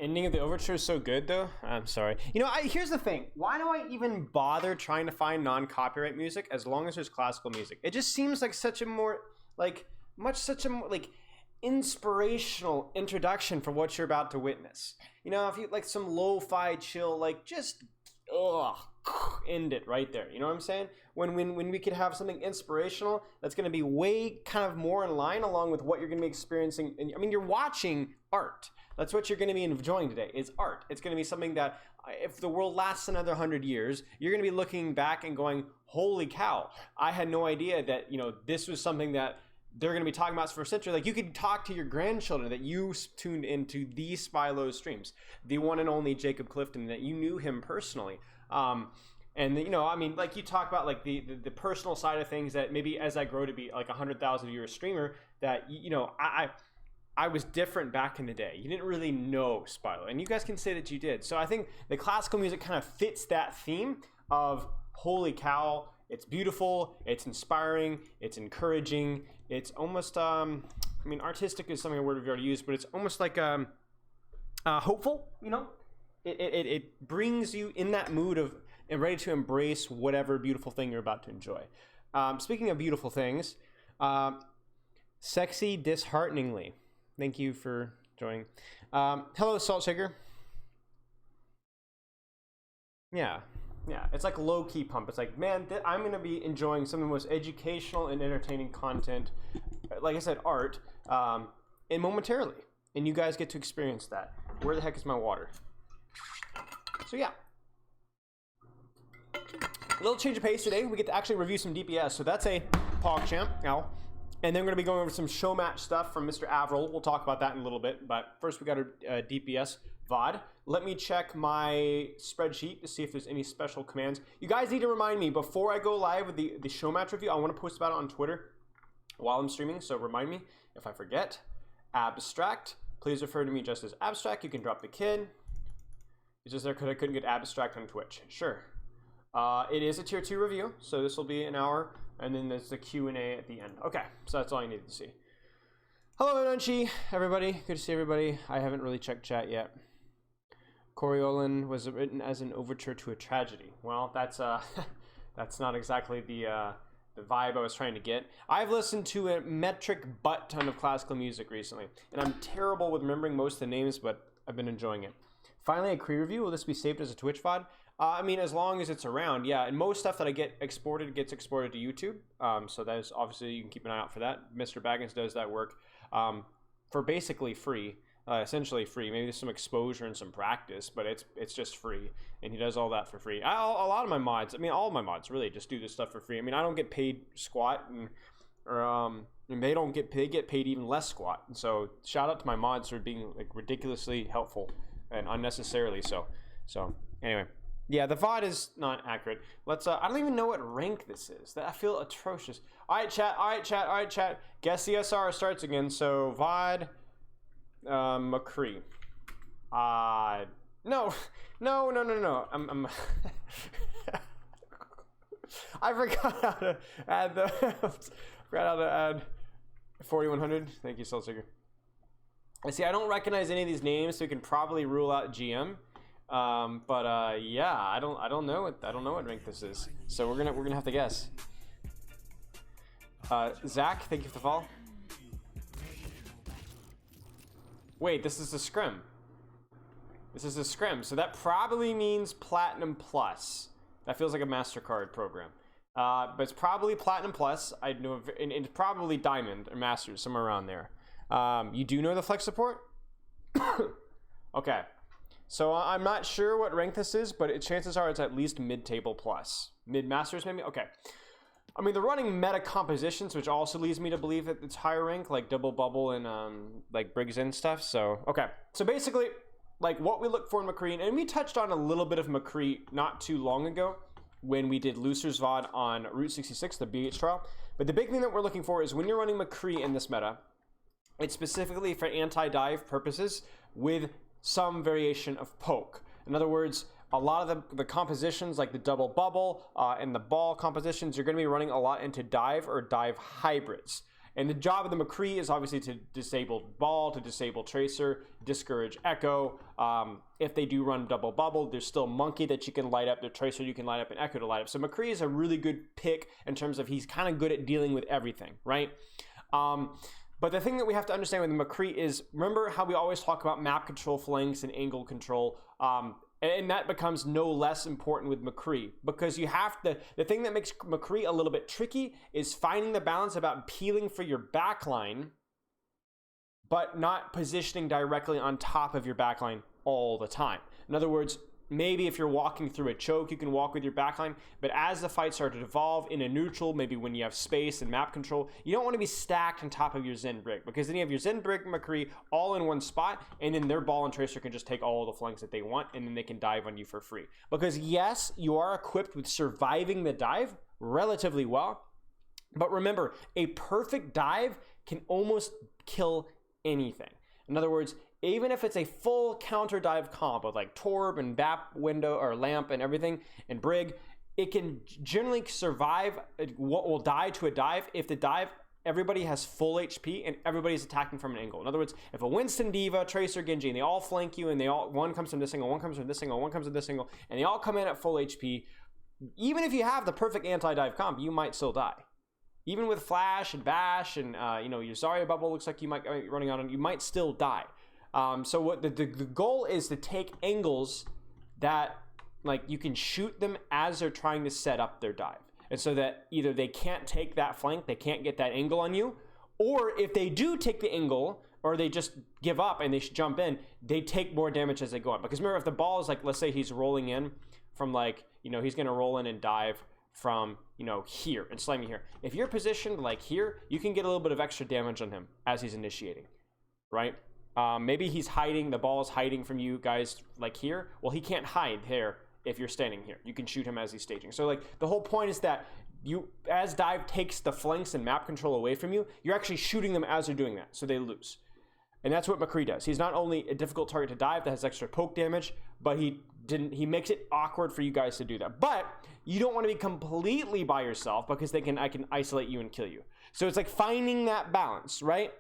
ending of the overture is so good, though. I'm sorry. You know, here's the thing. Why do I even bother trying to find non-copyright music as long as there's classical music? It just seems like such a more, like, inspirational introduction for what you're about to witness. You know, if you like some lo-fi chill, like, just end it right there. You know what I'm saying? When we could have something inspirational that's going to be way kind of more in line along with what you're going to be experiencing. And I mean, you're watching art. That's what you're going to be enjoying today, is art. It's going to be something that if the world lasts another 100 years, you're going to be looking back and going, holy cow, I had no idea that, you know, this was something that they're going to be talking about for a century. Like, you could talk to your grandchildren that you tuned into the Spilo streams, the one and only Jacob Clifton, that you knew him personally. And you know, I mean, like, you talk about like the personal side of things, that maybe as I grow to be like 100,000 viewer streamer, that, you know, I was different back in the day. You didn't really know Spilo, and you guys can say that you did. So I think the classical music kind of fits that theme of, holy cow, it's beautiful, it's inspiring, it's encouraging, it's almost I mean, artistic is something a word we've already used, but it's almost like hopeful. You know, it brings you in that mood of and ready to embrace whatever beautiful thing you're about to enjoy. Speaking of beautiful things, sexy dishearteningly. Thank you for joining. Hello, Salt Shaker. Yeah, it's like low-key pump. It's like, man, I'm going to be enjoying some of the most educational and entertaining content, like I said, art, and momentarily. And you guys get to experience that. Where the heck is my water? So yeah. A little change of pace today. We get to actually review some DPS. So that's a PogChamp now. And then we're going to be going over some show match stuff from Mr. Avril. We'll talk about that in a little bit. But first, we got a DPS VOD. Let me check my spreadsheet to see if there's any special commands. You guys need to remind me before I go live with the show match review. I want to post about it on Twitter while I'm streaming. So remind me if I forget. Abstract. Please refer to me just as Abstract. You can drop the kid. It's just there because I couldn't get Abstract on Twitch. Sure. It is a tier 2 review, so this will be an hour, and then there's the Q&A at the end. Okay, so that's all you needed to see. Hello, Nunchi, everybody. Good to see everybody. I haven't really checked chat yet. Coriolan was written as an overture to a tragedy. Well, that's that's not exactly the vibe I was trying to get. I've listened to a metric butt ton of classical music recently, and I'm terrible with remembering most of the names, but I've been enjoying it. Finally, a McCree review. Will this be saved as a Twitch VOD? I mean, as long as it's around, yeah. And most stuff that I get exported gets exported to YouTube. So that is obviously, you can keep an eye out for that. Mr. Baggins does that work for basically free, essentially free. Maybe there's some exposure and some practice, but it's just free. And he does all that for free. A lot of my mods, I mean, all of my mods really just do this stuff for free. I mean, I don't get paid squat, and they don't get paid. They get paid even less squat. And so shout out to my mods for being like ridiculously helpful and unnecessarily so. So anyway. Yeah, the VOD is not accurate. Let's, I don't even know what rank this is. I feel atrocious. All right, chat. Guess the SR starts again. So, VOD, McCree. No. I'm I forgot how to add forgot how to add 4100. Thank you, Soulseeker. I see, I don't recognize any of these names, so we can probably rule out GM. Yeah, I don't know what rank this is. So we're gonna have to guess. Zach, thank you for the follow. Wait, this is a scrim. So that probably means Platinum Plus. That feels like a MasterCard program. But it's probably Platinum Plus. I know, and it's probably Diamond or Masters, somewhere around there. You do know the Flex support? Okay. So I'm not sure what rank this is, but chances are it's at least mid-table plus. Mid-masters maybe? Okay. I mean, they're running meta compositions, which also leads me to believe that it's higher rank, like Double Bubble and like Briggs and stuff. So, okay. So basically, like what we look for in McCree, and we touched on a little bit of McCree not too long ago when we did Lucer's VOD on Route 66, the BH trial. But the big thing that we're looking for is when you're running McCree in this meta, it's specifically for anti-dive purposes with some variation of poke. In other words, a lot of the compositions like the Double Bubble and the Ball compositions, you're going to be running a lot into dive or dive hybrids. And the job of the McCree is obviously to disable Ball, to disable Tracer, discourage Echo. If they do run double bubble, there's still Monkey that you can light up, the Tracer you can light up, and Echo to light up. So McCree is a really good pick in terms of he's kind of good at dealing with everything, right? But the thing that we have to understand with the McCree is, remember how we always talk about map control, flanks, and angle control, and that becomes no less important with McCree, because you have to, the thing that makes McCree a little bit tricky is finding the balance about peeling for your backline, but not positioning directly on top of your backline all the time. In other words, maybe if you're walking through a choke, you can walk with your backline, but as the fight starts to evolve in a neutral, maybe when you have space and map control, you don't want to be stacked on top of your Zen Brig, because then you have your Zen Brig and McCree all in one spot, and then their Ball and Tracer can just take all the flanks that they want, and then they can dive on you for free. Because yes, you are equipped with surviving the dive relatively well, but remember, a perfect dive can almost kill anything. In other words, even if it's a full counter dive comp with like Torb and Bap window or lamp and everything and Brig, it can generally survive what will die to a dive if the dive, everybody has full HP and everybody's attacking from an angle. In other words, if a Winston, Diva, Tracer, Genji, and they all flank you, and they all, one comes from this angle, one comes from this angle, one comes from this angle, and they all come in at full HP, even if you have the perfect anti-dive comp, you might still die. Even with Flash and Bash and your Zarya bubble looks like you might be running on, you might still die. So what the goal is to take angles that like you can shoot them as they're trying to set up their dive. And so that either they can't take that flank, they can't get that angle on you, or if they do take the angle or they just give up and they should jump in, they take more damage as they go on. Because remember, if the ball is like, let's say he's rolling in from like, he's going to roll in and dive from, here and slam you here. If you're positioned like here, you can get a little bit of extra damage on him as he's initiating, right? Maybe he's hiding, the ball is hiding from you guys like here. Well, he can't hide there if you're standing here. You can shoot him as he's staging. So like the whole point is that as dive takes the flanks and map control away from you, you're actually shooting them as they're doing that, so they lose. And that's what McCree does. He's not only a difficult target to dive that has extra poke damage, but he makes it awkward for you guys to do that. But you don't want to be completely by yourself, because I can isolate you and kill you. So it's like finding that balance, right?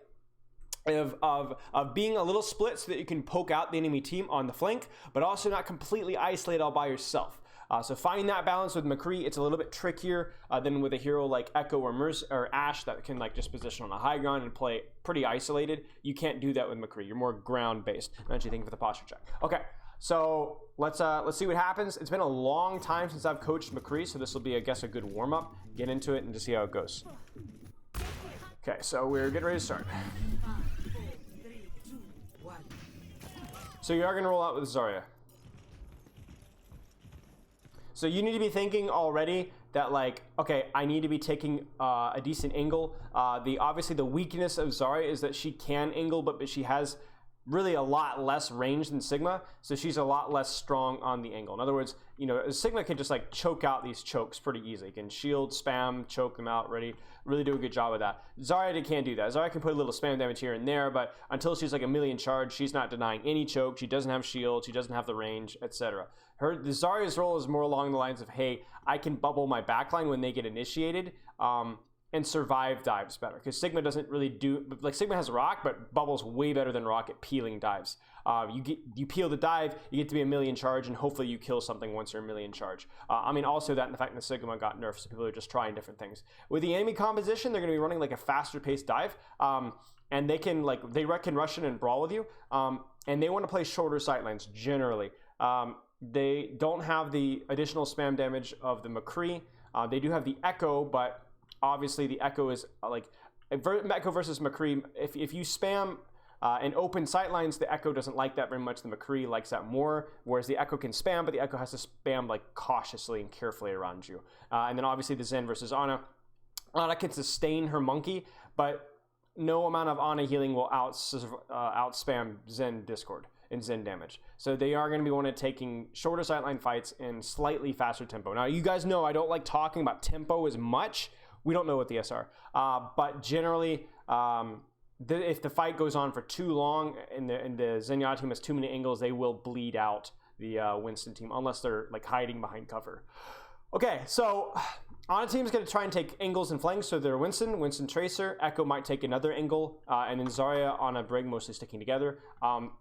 Of being a little split so that you can poke out the enemy team on the flank, but also not completely isolated all by yourself. So finding that balance with McCree, it's a little bit trickier than with a hero like Echo or Ashe that can like just position on a high ground and play pretty isolated. You can't do that with McCree. You're more ground based. Don't you think, for the posture check? Okay, so let's see what happens. It's been a long time since I've coached McCree, so this will be, I guess, a good warm up. Get into it and to see how it goes. Okay, so we're getting ready to start. So you are going to roll out with Zarya. So you need to be thinking already that like, okay, I need to be taking a decent angle. Obviously the weakness of Zarya is that she can angle, but she has really a lot less range than Sigma, so she's a lot less strong on the angle. In other words, Sigma can just like choke out these chokes pretty easily. Can shield, spam, choke them out, really do a good job with that. Zarya can't do that. Zarya can put a little spam damage here and there, but until she's like a million charge, she's not denying any choke. She doesn't have shield, she doesn't have the range, etc. The Zarya's role is more along the lines of, hey, I can bubble my backline when they get initiated, and survive dives better, because Sigma doesn't really do, like, Sigma has Rock, but bubbles way better than Rock at peeling dives. You peel the dive, you get to be a million charge, and hopefully you kill something once you're a million charge. Also that and the fact that Sigma got nerfed, so people are just trying different things. With the enemy composition, they're going to be running like a faster paced dive, and they can rush in and brawl with you, and they want to play shorter sightlines generally. They don't have the additional spam damage of the McCree. They do have the Echo, but obviously the Echo is like Echo versus McCree. If you spam and open sightlines, the Echo doesn't like that very much. The McCree likes that more, whereas the Echo can spam, but the Echo has to spam like cautiously and carefully around you. And then obviously the Zen versus Ana. Ana can sustain her monkey, but no amount of Ana healing will out spam Zen Discord and Zen damage. So they are going to be one of taking shorter sightline fights in slightly faster tempo. Now, you guys know I don't like talking about tempo as much. We don't know what the S are. But generally, if the fight goes on for too long and the Zenyatta team has too many angles, they will bleed out the Winston team, unless they're like hiding behind cover. Okay, so On a team is going to try and take angles and flanks, so they're Winston, Tracer, Echo might take another angle, and then Zarya on a Brig mostly sticking together.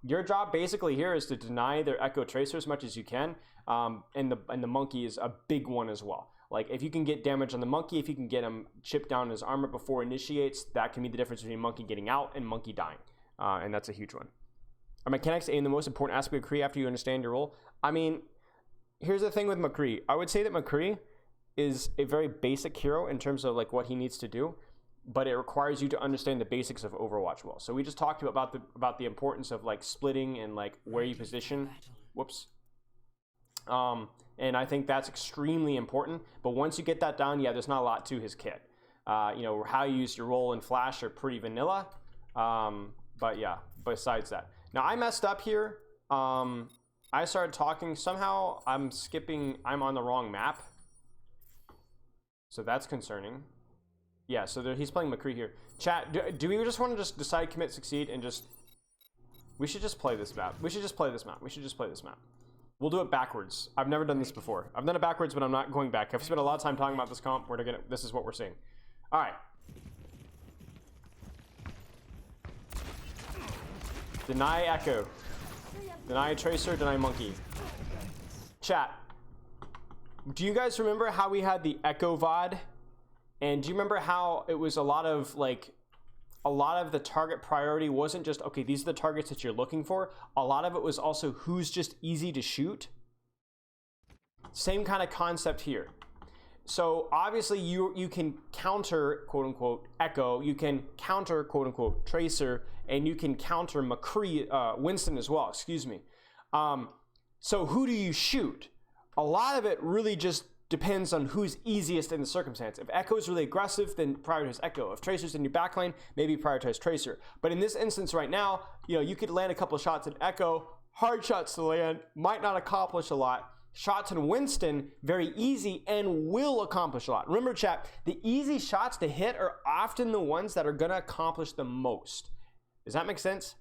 Your job basically here is to deny their Echo Tracer as much as you can, and the Monkey is a big one as well. Like, if you can get damage on the Monkey, if you can get him chipped down his armor before initiates, that can be the difference between Monkey getting out and Monkey dying, and that's a huge one. Are mechanics aim the most important aspect of McCree after you understand your role? I mean, here's the thing with McCree. I would say that McCree is a very basic hero in terms of like what he needs to do, but it requires you to understand the basics of Overwatch well. So we just talked about the importance of like splitting and like where you position. Whoops. And I think that's extremely important. But once you get that down, yeah, there's not a lot to his kit. You know, how you use your role and flash are pretty vanilla. But yeah, besides that. Now I messed up here. I started talking. Somehow I'm on the wrong map. So that's concerning. Yeah, so he's playing McCree here. Chat, do we just want to just decide, commit, succeed, and just... We should just play this map. We should just play this map. We'll do it backwards. I've never done this before. I've done it backwards, but I'm not going back. I've spent a lot of time talking about this comp. This is what we're seeing. All right. Deny Echo. Deny Tracer, deny Monkey. Chat. Do you guys remember how we had the Echo VOD? And do you remember how it was a lot of the target priority wasn't just, okay, these are the targets that you're looking for. A lot of it was also who's just easy to shoot. Same kind of concept here. So obviously you can counter, quote unquote, Echo, you can counter, quote unquote, Tracer, and you can counter McCree, Winston as well, excuse me. So who do you shoot? A lot of it really just depends on who's easiest in the circumstance. If Echo is really aggressive, then prioritize Echo. If Tracer's in your backline, maybe prioritize Tracer. But in this instance right now, you know, you could land a couple of shots at Echo, hard shots to land, might not accomplish a lot. Shots in Winston, very easy and will accomplish a lot. Remember, chat, the easy shots to hit are often the ones that are gonna accomplish the most. Does that make sense?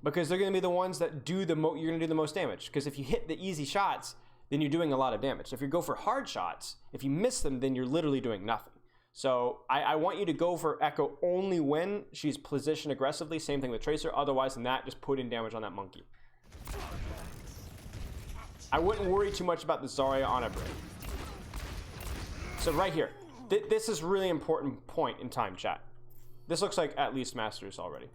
Because they're going to be the ones that do you're going to do the most damage. Because if you hit the easy shots, then you're doing a lot of damage. If you go for hard shots, if you miss them, then you're literally doing nothing. So I want you to go for Echo only when she's positioned aggressively. Same thing with Tracer. Otherwise than that, just put in damage on that Monkey. I wouldn't worry too much about the Zarya on a Brig. So right here, this is really important point in time, chat. This looks like at least Masters already.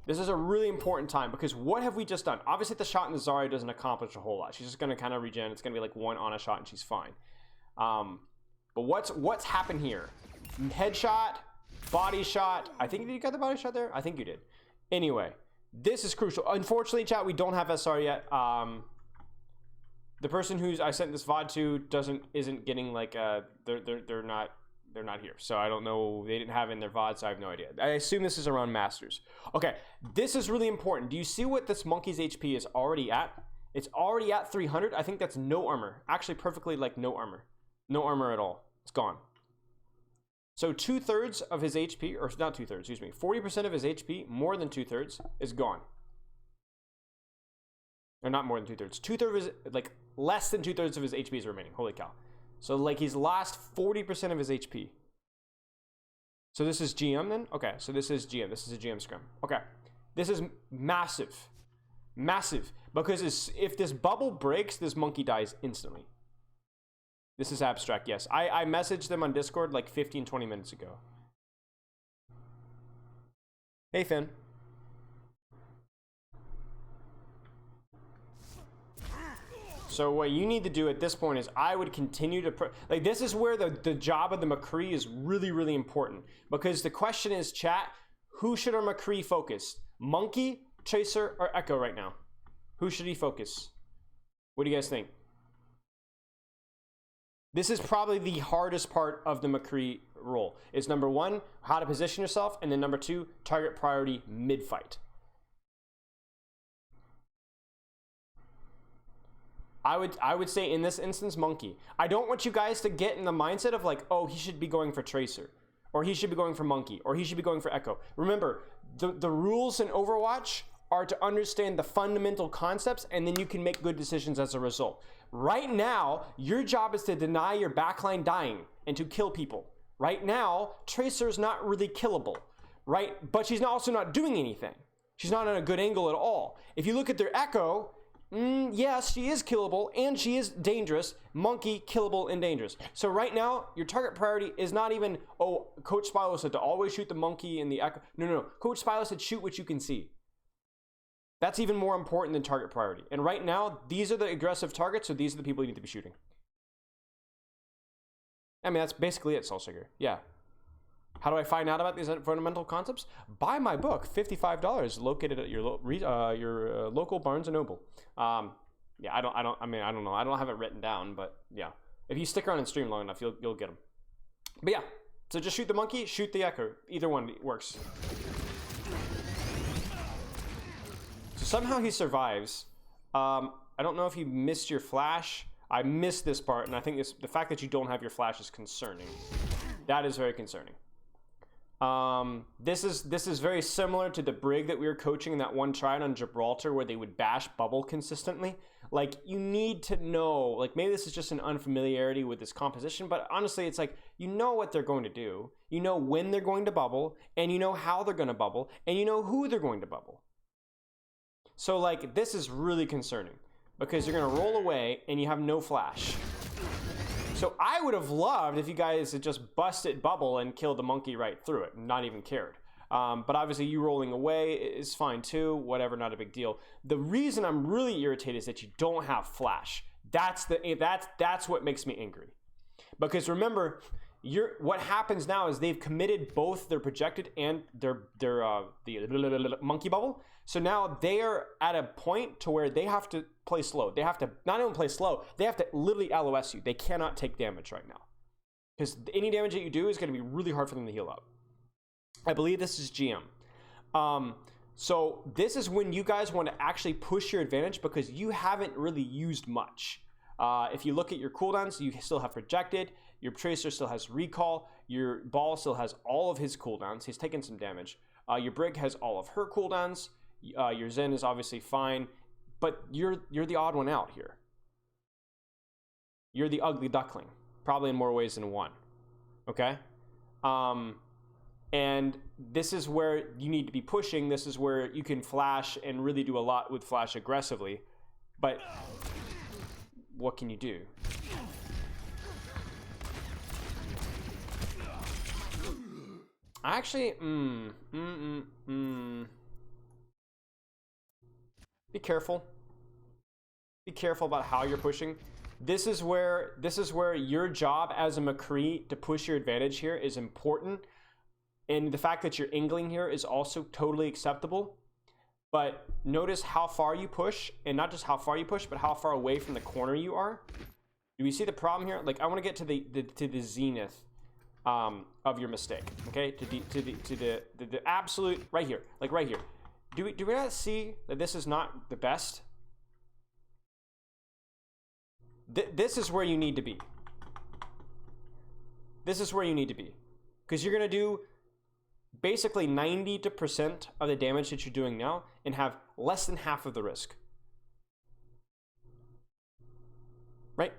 This is a really important time because what have we just done? Obviously, the shot in the Zarya doesn't accomplish a whole lot. She's just going to kind of regen. It's going to be like one on a shot and she's fine. But what's happened here? Headshot, body shot. I think you got the body shot there. I think you did. Anyway, this is crucial. Unfortunately, chat, we don't have SR yet. The person who's I sent this VOD to isn't getting like they're not here, so I don't know. They didn't have in their VOD, so I have no idea. I assume this is around Masters. Okay, this is really important. Do you see what this Monkey's HP is already at? It's already at 300. I think that's no armor. Actually, perfectly like no armor. No armor at all. It's gone. So 2/3 of his HP, or not 2/3, excuse me, 40% of his HP, more than 2/3, is gone. Or not more than 2/3. 2/3 of his, like less than 2/3 of his HP is remaining. Holy cow. So like he's lost 40% of his HP. So this is GM then? Okay, so this is GM. This is a GM scrim. Okay, this is massive. Massive. Because if this bubble breaks, this Monkey dies instantly. This is abstract, yes. I messaged them on Discord like 15, 20 minutes ago. Hey, Finn. So what you need to do at this point is I would continue to... Like, this is where the job of the McCree is really, really important. Because the question is, chat, who should our McCree focus? Monkey, Tracer, or Echo right now? Who should he focus? What do you guys think? This is probably the hardest part of the McCree role. Is number one, how to position yourself, and then number two, target priority mid-fight. I would say in this instance, Monkey. I don't want you guys to get in the mindset of like, oh, he should be going for Tracer, or he should be going for Monkey, or he should be going for Echo. Remember, the rules in Overwatch are to understand the fundamental concepts, and then you can make good decisions as a result. Right now, your job is to deny your backline dying and to kill people. Right now, Tracer's not really killable, right? But she's also not doing anything. She's not on a good angle at all. If you look at their Echo, yes, she is killable and she is dangerous. Monkey, killable and dangerous. So right now, your target priority is not even, oh, Coach Spilo said to always shoot the Monkey and the Echo. No. Coach Spilo said shoot what you can see. That's even more important than target priority. And right now, these are the aggressive targets, so these are the people you need to be shooting. I mean, that's basically it, Soulseeker. Yeah. How do I find out about these fundamental concepts? Buy my book, $55, located at your local Barnes & Noble. Yeah, I don't know. I don't have it written down, but yeah. If you stick around and stream long enough, you'll get them. But yeah, so just shoot the Monkey, shoot the Echo. Either one works. So somehow he survives. I don't know if you missed your flash. I missed this part, and I think the fact that you don't have your flash is concerning. That is very concerning. This is very similar to the Brig that we were coaching in that one try on Gibraltar where they would bash bubble consistently. Like, you need to know, like, maybe this is just an unfamiliarity with this composition, but honestly, it's like, you know what they're going to do. You know when they're going to bubble, and you know how they're going to bubble, and you know who they're going to bubble. So, like, this is really concerning because you're going to roll away and you have no flash. So I would have loved if you guys had just busted bubble and killed the Monkey right through it and not even cared. But obviously you rolling away is fine too, whatever, not a big deal. The reason I'm really irritated is that you don't have flash. That's what makes me angry. Because remember, what happens now is they've committed both their projected and the Monkey bubble. So now they are at a point to where they have to play slow. They have to not even play slow, they have to literally LOS you. They cannot take damage right now. Because any damage that you do is going to be really hard for them to heal up. I believe this is GM. So this is when you guys want to actually push your advantage because you haven't really used much. If you look at your cooldowns, you still have projected. Your Tracer still has recall. Your Ball still has all of his cooldowns. He's taken some damage. Your Brig has all of her cooldowns. Your Zen is obviously fine, but you're the odd one out here. You're the ugly duckling, probably in more ways than one. Okay? And this is where you need to be pushing. This is where you can flash and really do a lot with flash aggressively. But what can you do? Actually, be careful. Be careful about how you're pushing. This is where your job as a McCree to push your advantage here is important. And the fact that you're angling here is also totally acceptable. But notice how far you push, and not just how far you push, but how far away from the corner you are. Do we see the problem here? Like, I want to get to the zenith of your mistake. Okay, to the absolute right here, like right here. Do we not see that this is not the best? This is where you need to be. This is where you need to be, because you're gonna do basically 90% of the damage that you're doing now and have less than half of the risk. Right?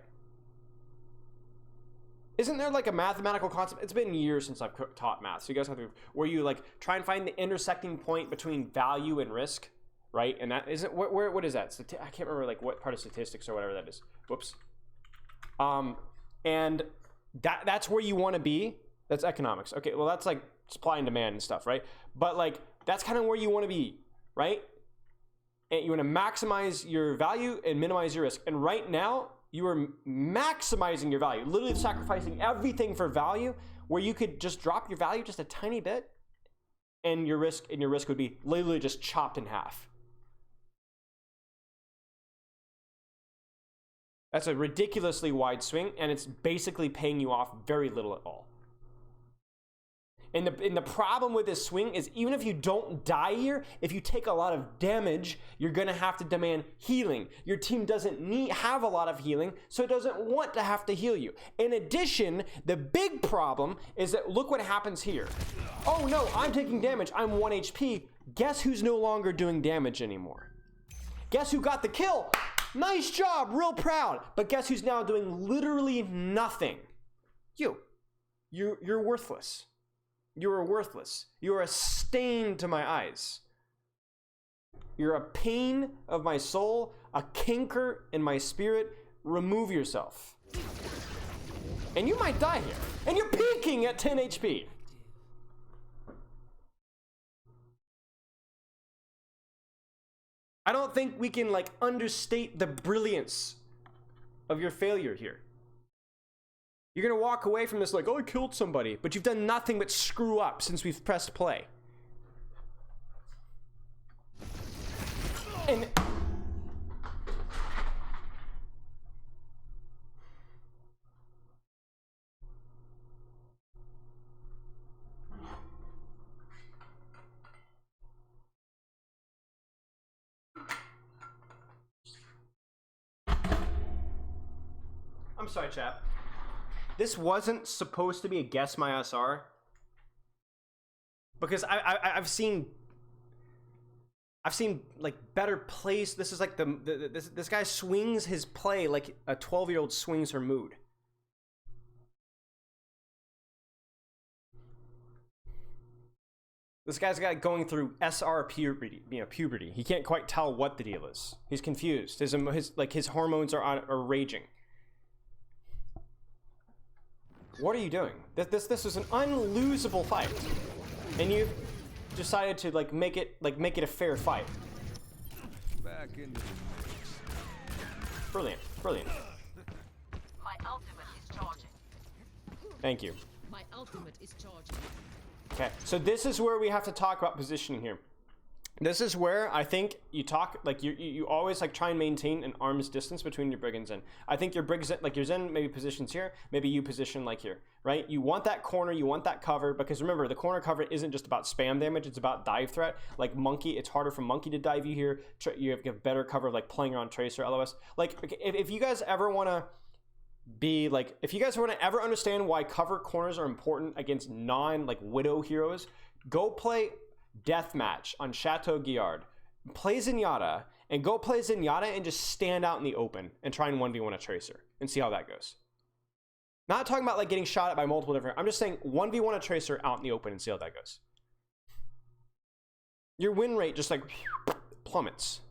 Isn't there like a mathematical concept? It's been years since I've taught math, so you guys have to, where you like try and find the intersecting point between value and risk, right? And that isn't, what is that? I can't remember like what part of statistics or whatever that is. Whoops. And that's where you want to be. That's economics. Okay, well that's like supply and demand and stuff, right? But like that's kind of where you want to be, right? And you want to maximize your value and minimize your risk. And right now you are maximizing your value, literally sacrificing everything for value, where you could just drop your value just a tiny bit and your risk would be literally just chopped in half. That's a ridiculously wide swing, and it's basically paying you off very little at all. And the problem with this swing is, even if you don't die here, if you take a lot of damage, you're going to have to demand healing. Your team doesn't have a lot of healing, so it doesn't want to have to heal you. In addition, the big problem is that look what happens here. Oh no, I'm taking damage. I'm 1 HP. Guess who's no longer doing damage anymore? Guess who got the kill? Nice job, real proud. But guess who's now doing literally nothing? You. You're worthless. You are worthless. You are a stain to my eyes. You're a pain of my soul, a canker in my spirit. Remove yourself. And you might die here. And you're peaking at 10 HP. I don't think we can like understate the brilliance of your failure here. You're gonna walk away from this like, oh, I killed somebody, but you've done nothing but screw up since we've pressed play. And I'm sorry, chat. This wasn't supposed to be a guess my SR, because I've seen like better plays. This is like this guy swings his play like a 12-year-old swings her mood. This guy's got going through SR puberty, puberty. He can't quite tell what the deal is. He's confused. His hormones are raging. What are you doing? This was an unlosable fight, and you decided to like make it a fair fight. Back into the mix. Brilliant, brilliant. My ultimate is charging. Thank you. My ultimate is charging. Okay, so this is where we have to talk about positioning here. This is where I think you talk like you always like try and maintain an arm's distance between your Brig and Zen. I think your Brig, like your Zen maybe positions here, maybe you position like here, right? You want that corner, you want that cover, because remember the corner cover isn't just about spam damage, it's about dive threat. Like Monkey, it's harder for Monkey to dive you here. You have better cover like playing on Tracer, LOS. Like if you guys ever want to be like, if you guys want to ever understand why cover corners are important against non like Widow heroes, go play Deathmatch on Chateau Guillard, play Zenyatta, and go play Zenyatta and just stand out in the open and try and 1v1 a Tracer and see how that goes. Not talking about like getting shot at by multiple different, I'm just saying 1v1 a Tracer out in the open and see how that goes. Your win rate just like plummets.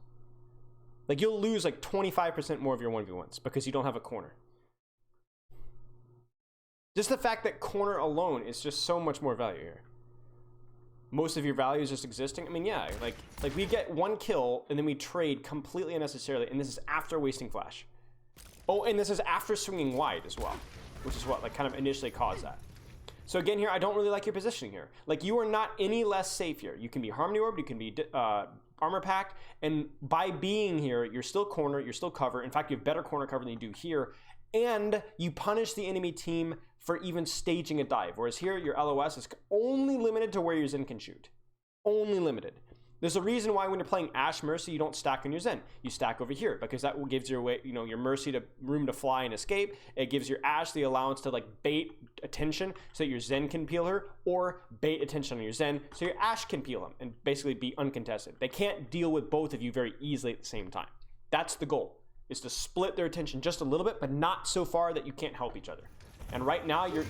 Like you'll lose like 25% more of your 1v1s because you don't have a corner. Just the fact that corner alone is just so much more value here. Most of your value is just existing. I mean, yeah, like we get one kill and then we trade completely unnecessarily, and this is after wasting flash. Oh, and this is after swinging wide as well, which is what like kind of initially caused that. So again here, I don't really like your positioning here. Like you are not any less safe here. You can be Harmony Orbed, you can be Armor Packed, and by being here, you're still corner, you're still cover. In fact, you have better corner cover than you do here, and you punish the enemy team for even staging a dive. Whereas here, your LOS is only limited to where your Zen can shoot. Only limited. There's a reason why when you're playing Ashe Mercy, you don't stack on your Zen. You stack over here because that gives your way, your Mercy to room to fly and escape. It gives your Ashe the allowance to like bait attention so that your Zen can peel her, or bait attention on your Zen so your Ashe can peel him and basically be uncontested. They can't deal with both of you very easily at the same time. That's the goal, is to split their attention just a little bit, but not so far that you can't help each other. And right now you're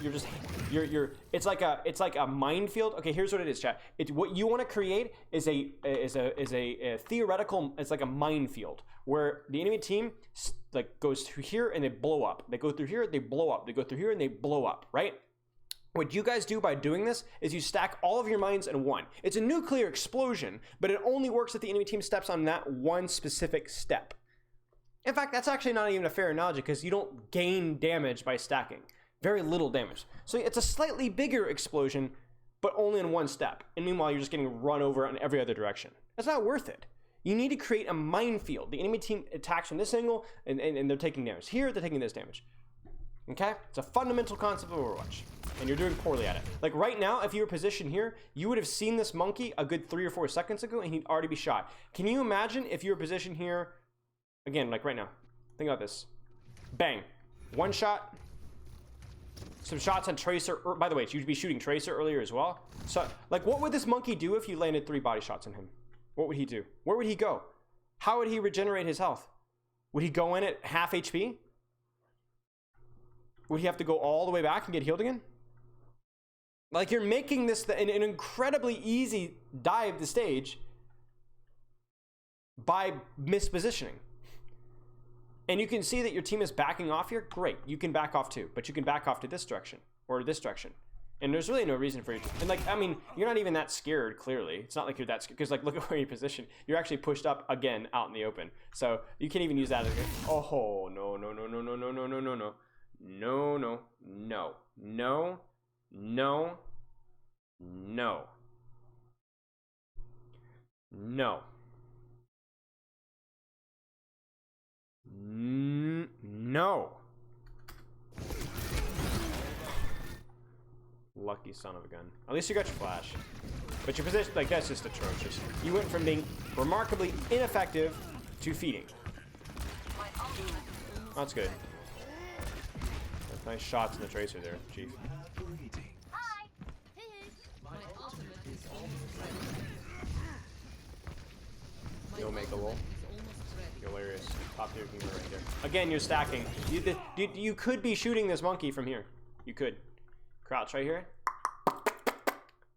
it's like a minefield. Okay, here's what it is, chat. It's what you want to create is a theoretical. It's like a minefield where the enemy team like goes through here and they blow up. They go through here, they blow up. They go through here and they blow up. Right? What you guys do by doing this is you stack all of your mines in one. It's a nuclear explosion, but it only works if the enemy team steps on that one specific step. In fact, that's actually not even a fair analogy because you don't gain damage by stacking. Very little damage. So it's a slightly bigger explosion, but only in one step. And meanwhile, you're just getting run over in every other direction. That's not worth it. You need to create a minefield. The enemy team attacks from this angle, and they're taking damage. Here, they're taking this damage. Okay? It's a fundamental concept of Overwatch. And you're doing poorly at it. Like right now, if you were positioned here, you would have seen this monkey a good 3 or 4 seconds ago, and he'd already be shot. Can you imagine if you were positioned here, again, like right now. Think about this. Bang. One shot. some shots on Tracer. By the way, you'd be shooting Tracer earlier as well. So, like, what would this monkey do if you landed 3 body shots on him? What would he do? Where would he go? How would he regenerate his health? Would he go in at half HP? Would he have to go all the way back and get healed again? Like, you're making this an incredibly easy dive the stage by mispositioning. And you can see that your team is backing off here. Great, you can back off too, but you can back off to this direction or this direction. And there's really no reason for you to. And like, I mean, you're not even that scared, clearly. It's not like you're that scared, because like, look at where you position. You're actually pushed up again out in the open. So you can't even use that as a, oh, no, no, no, no, no, no, no, no, no, no. No, no, no, no, no, no, no. No. Lucky son of a gun. At least you got your flash. But your position, like, that's just atrocious. You went from being remarkably ineffective to feeding. That's good. That's nice shots in the Tracer there, Chief. Hi. Hey. My ultimate is almost ready. You'll make a roll. Hilarious. Top tier king right there. Again, you're stacking. You could be shooting this monkey from here. You could. Crouch right here.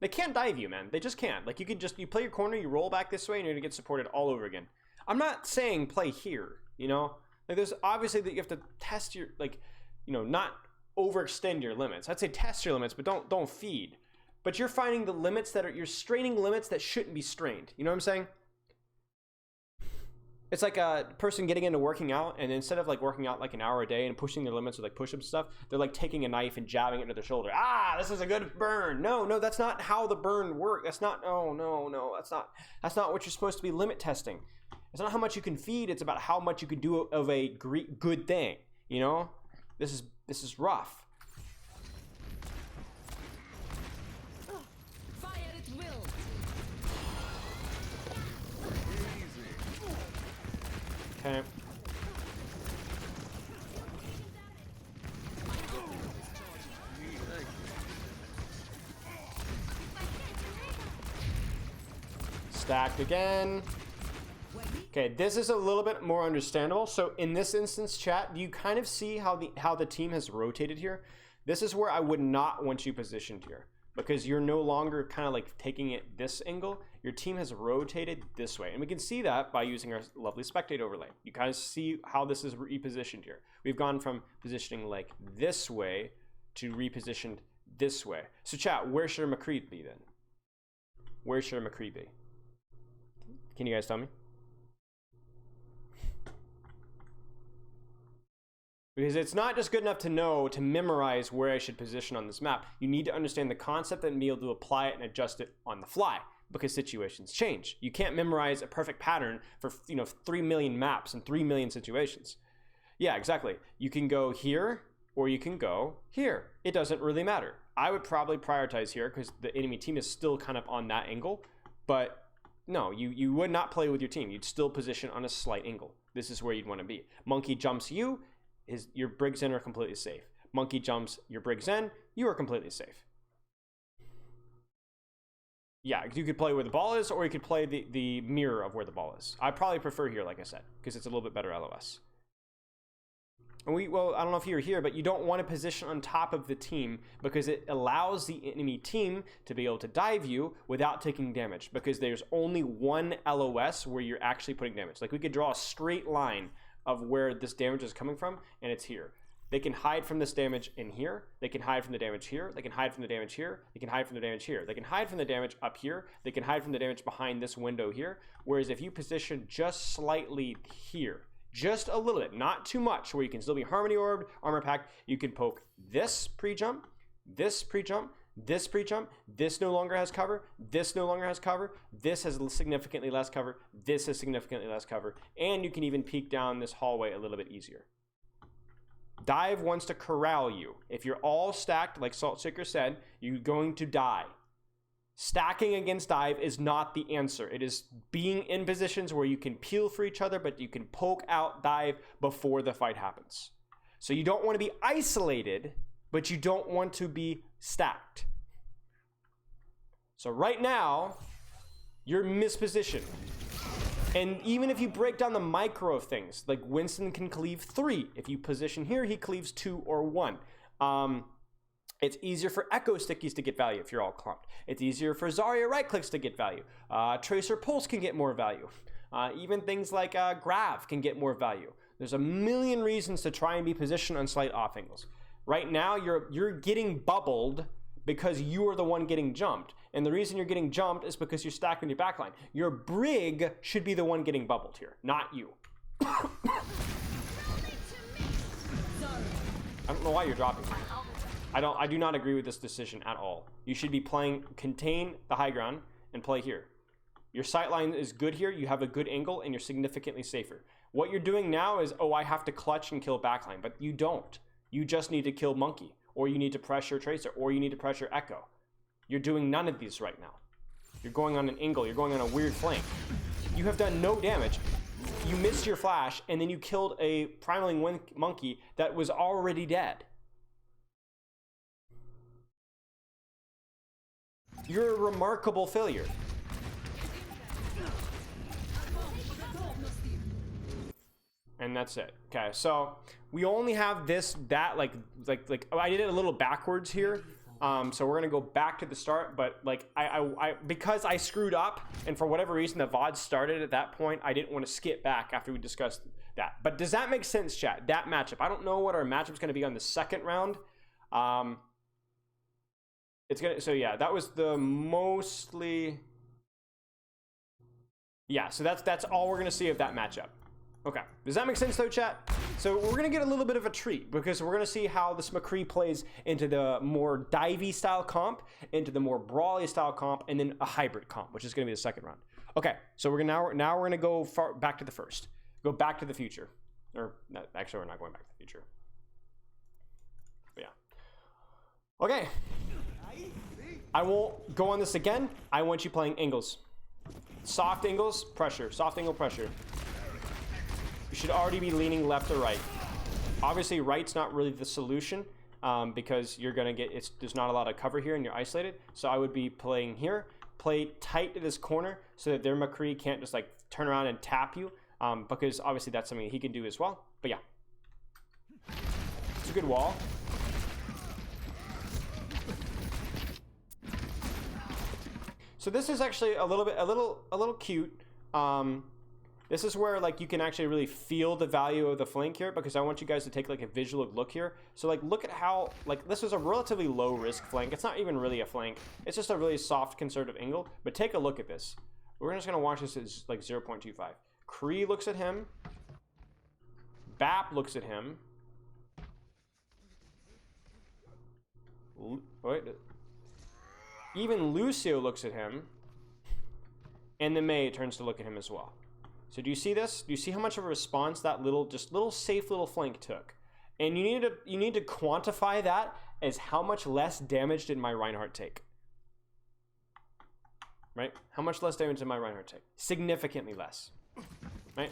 They can't dive you, man. They just can't. Like, you play your corner, you roll back this way, and you're gonna get supported all over again. I'm not saying play here, you know? Like, there's obviously that you have to test your, like, you know, not overextend your limits. I'd say test your limits, but don't feed. But you're finding the limits you're straining limits that shouldn't be strained. You know what I'm saying? It's like a person getting into working out, and instead of like working out like an hour a day and pushing their limits with like push-up stuff, they're like taking a knife and jabbing it into their shoulder. Ah, this is a good burn. No, that's not how the burn works. That's not. No. That's not what you're supposed to be limit testing. It's not how much you can feed. It's about how much you can do of a good thing. You know, this is rough. Okay. Stacked again. Okay, this is a little bit more understandable. So in this instance, chat, do you kind of see how the team has rotated here? This is where I would not want you positioned here, because you're no longer kind of like taking it this angle. Your team has rotated this way. And we can see that by using our lovely spectate overlay. You kind of see how this is repositioned here. We've gone from positioning like this way to repositioned this way. So chat, where should a McCree be then? Where should a McCree be? Can you guys tell me? Because it's not just good enough to know, to memorize where I should position on this map. You need to understand the concept and be able to apply it and adjust it on the fly, because situations change. You can't memorize a perfect pattern for 3 million maps and 3 million situations. Yeah, exactly. You can go here or you can go here. It doesn't really matter. I would probably prioritize here because the enemy team is still kind of on that angle. But no, you would not play with your team. You'd still position on a slight angle. This is where you'd want to be. Monkey jumps you, your Briggs in are completely safe. Monkey jumps your Briggs in, you are completely safe. Yeah, you could play where the ball is, or you could play the mirror of where the ball is. I probably prefer here, like I said, because it's a little bit better LOS. And well, I don't know if you're here, but you don't want to position on top of the team because it allows the enemy team to be able to dive you without taking damage, because there's only one LOS where you're actually putting damage. Like, we could draw a straight line of where this damage is coming from, and it's here. They can hide from this damage in here. They can hide from the damage here. They can hide from the damage here. They can hide from the damage here. They can hide from the damage up here. They can hide from the damage behind this window here. Whereas if you position just slightly here, just a little bit, not too much, where you can still be Harmony Orbed, Armor Packed, you can poke this pre-jump, this pre-jump, this pre-jump, this no longer has cover, this no longer has cover, this has significantly less cover, this has significantly less cover, and you can even peek down this hallway a little bit easier. Dive wants to corral you. If you're all stacked, like Saltseeker said, you're going to die. Stacking against dive is not the answer. It is being in positions where you can peel for each other, but you can poke out dive before the fight happens. So you don't want to be isolated but you don't want to be stacked. So right now, you're mispositioned. And even if you break down the micro of things, like Winston can cleave 3. If you position here, he cleaves 2 or 1. It's easier for Echo Stickies to get value if you're all clumped. It's easier for Zarya right clicks to get value. Tracer Pulse can get more value. Even things like Grav can get more value. There's a million reasons to try and be positioned on slight off angles. Right now, you're getting bubbled because you are the one getting jumped. And the reason you're getting jumped is because you're stacked on your backline. Your Brig should be the one getting bubbled here, not you. I don't know why you're dropping. I do not agree with this decision at all. You should be playing, contain the high ground and play here. Your sight line is good here. You have a good angle and you're significantly safer. What you're doing now is, oh, I have to clutch and kill backline, but you don't. You just need to kill Monkey, or you need to pressure Tracer, or you need to pressure Echo. You're doing none of these right now. You're going on an angle. You're going on a weird flank. You have done no damage. You missed your flash, and then you killed a primaling Monkey that was already dead. You're a remarkable failure. And that's it. Okay, so we only have that like I did it a little backwards here. So we're gonna go back to the start, but like I because I screwed up, and for whatever reason the VOD started at that point, I didn't want to skip back after we discussed that. But does that make sense, chat? That matchup. I don't know what our matchup's gonna be on the second round. It's gonna, so yeah, that was the mostly, yeah, so that's all we're gonna see of that matchup. Okay, does that make sense though, chat? So we're gonna get a little bit of a treat because we're gonna see how this McCree plays into the more divey style comp, into the more brawly style comp, and then a hybrid comp, which is gonna be the second round. Okay, so we're gonna now we're gonna go back to the first, go back to the future, or no, actually we're not going back to the future. But yeah. Okay. I won't go on this again. I want you playing angles. Soft angles, pressure. Soft angle, pressure. You should already be leaning left or right. Obviously, right's not really the solution because you're gonna get, there's not a lot of cover here and you're isolated. So I would be playing here. Play tight to this corner so that their McCree can't just like turn around and tap you because obviously that's something he can do as well. But yeah, it's a good wall. So this is actually a little cute. This is where like you can actually really feel the value of the flank here because I want you guys to take like a visual look here. So like look at how like this is a relatively low risk flank. It's not even really a flank. It's just a really soft conservative angle. But take a look at this. We're just gonna watch this as like 0.25. Cree looks at him. Bap looks at him. Wait. Even Lucio looks at him, and the Mei turns to look at him as well. So do you see this? Do you see how much of a response that little safe little flank took? And you need to quantify that as how much less damage did my Reinhardt take? Right? How much less damage did my Reinhardt take? Significantly less. Right?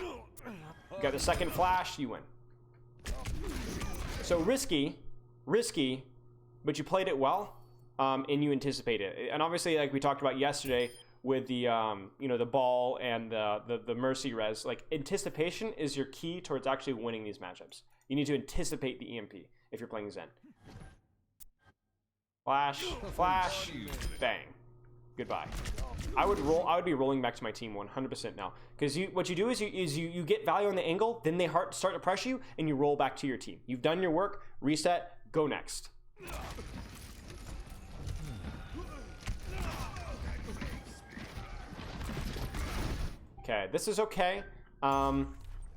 You got the second flash, you win. So risky, but you played it well. And you anticipate it. And obviously, like we talked about yesterday with the, the ball and the mercy res, like anticipation is your key towards actually winning these matchups. You need to anticipate the EMP if you're playing Zen. Flash, bang. Goodbye. I would be rolling back to my team 100% now. Because what you do is you get value on the angle, then they start to pressure you, and you roll back to your team. You've done your work, reset, go next. Okay, this is okay.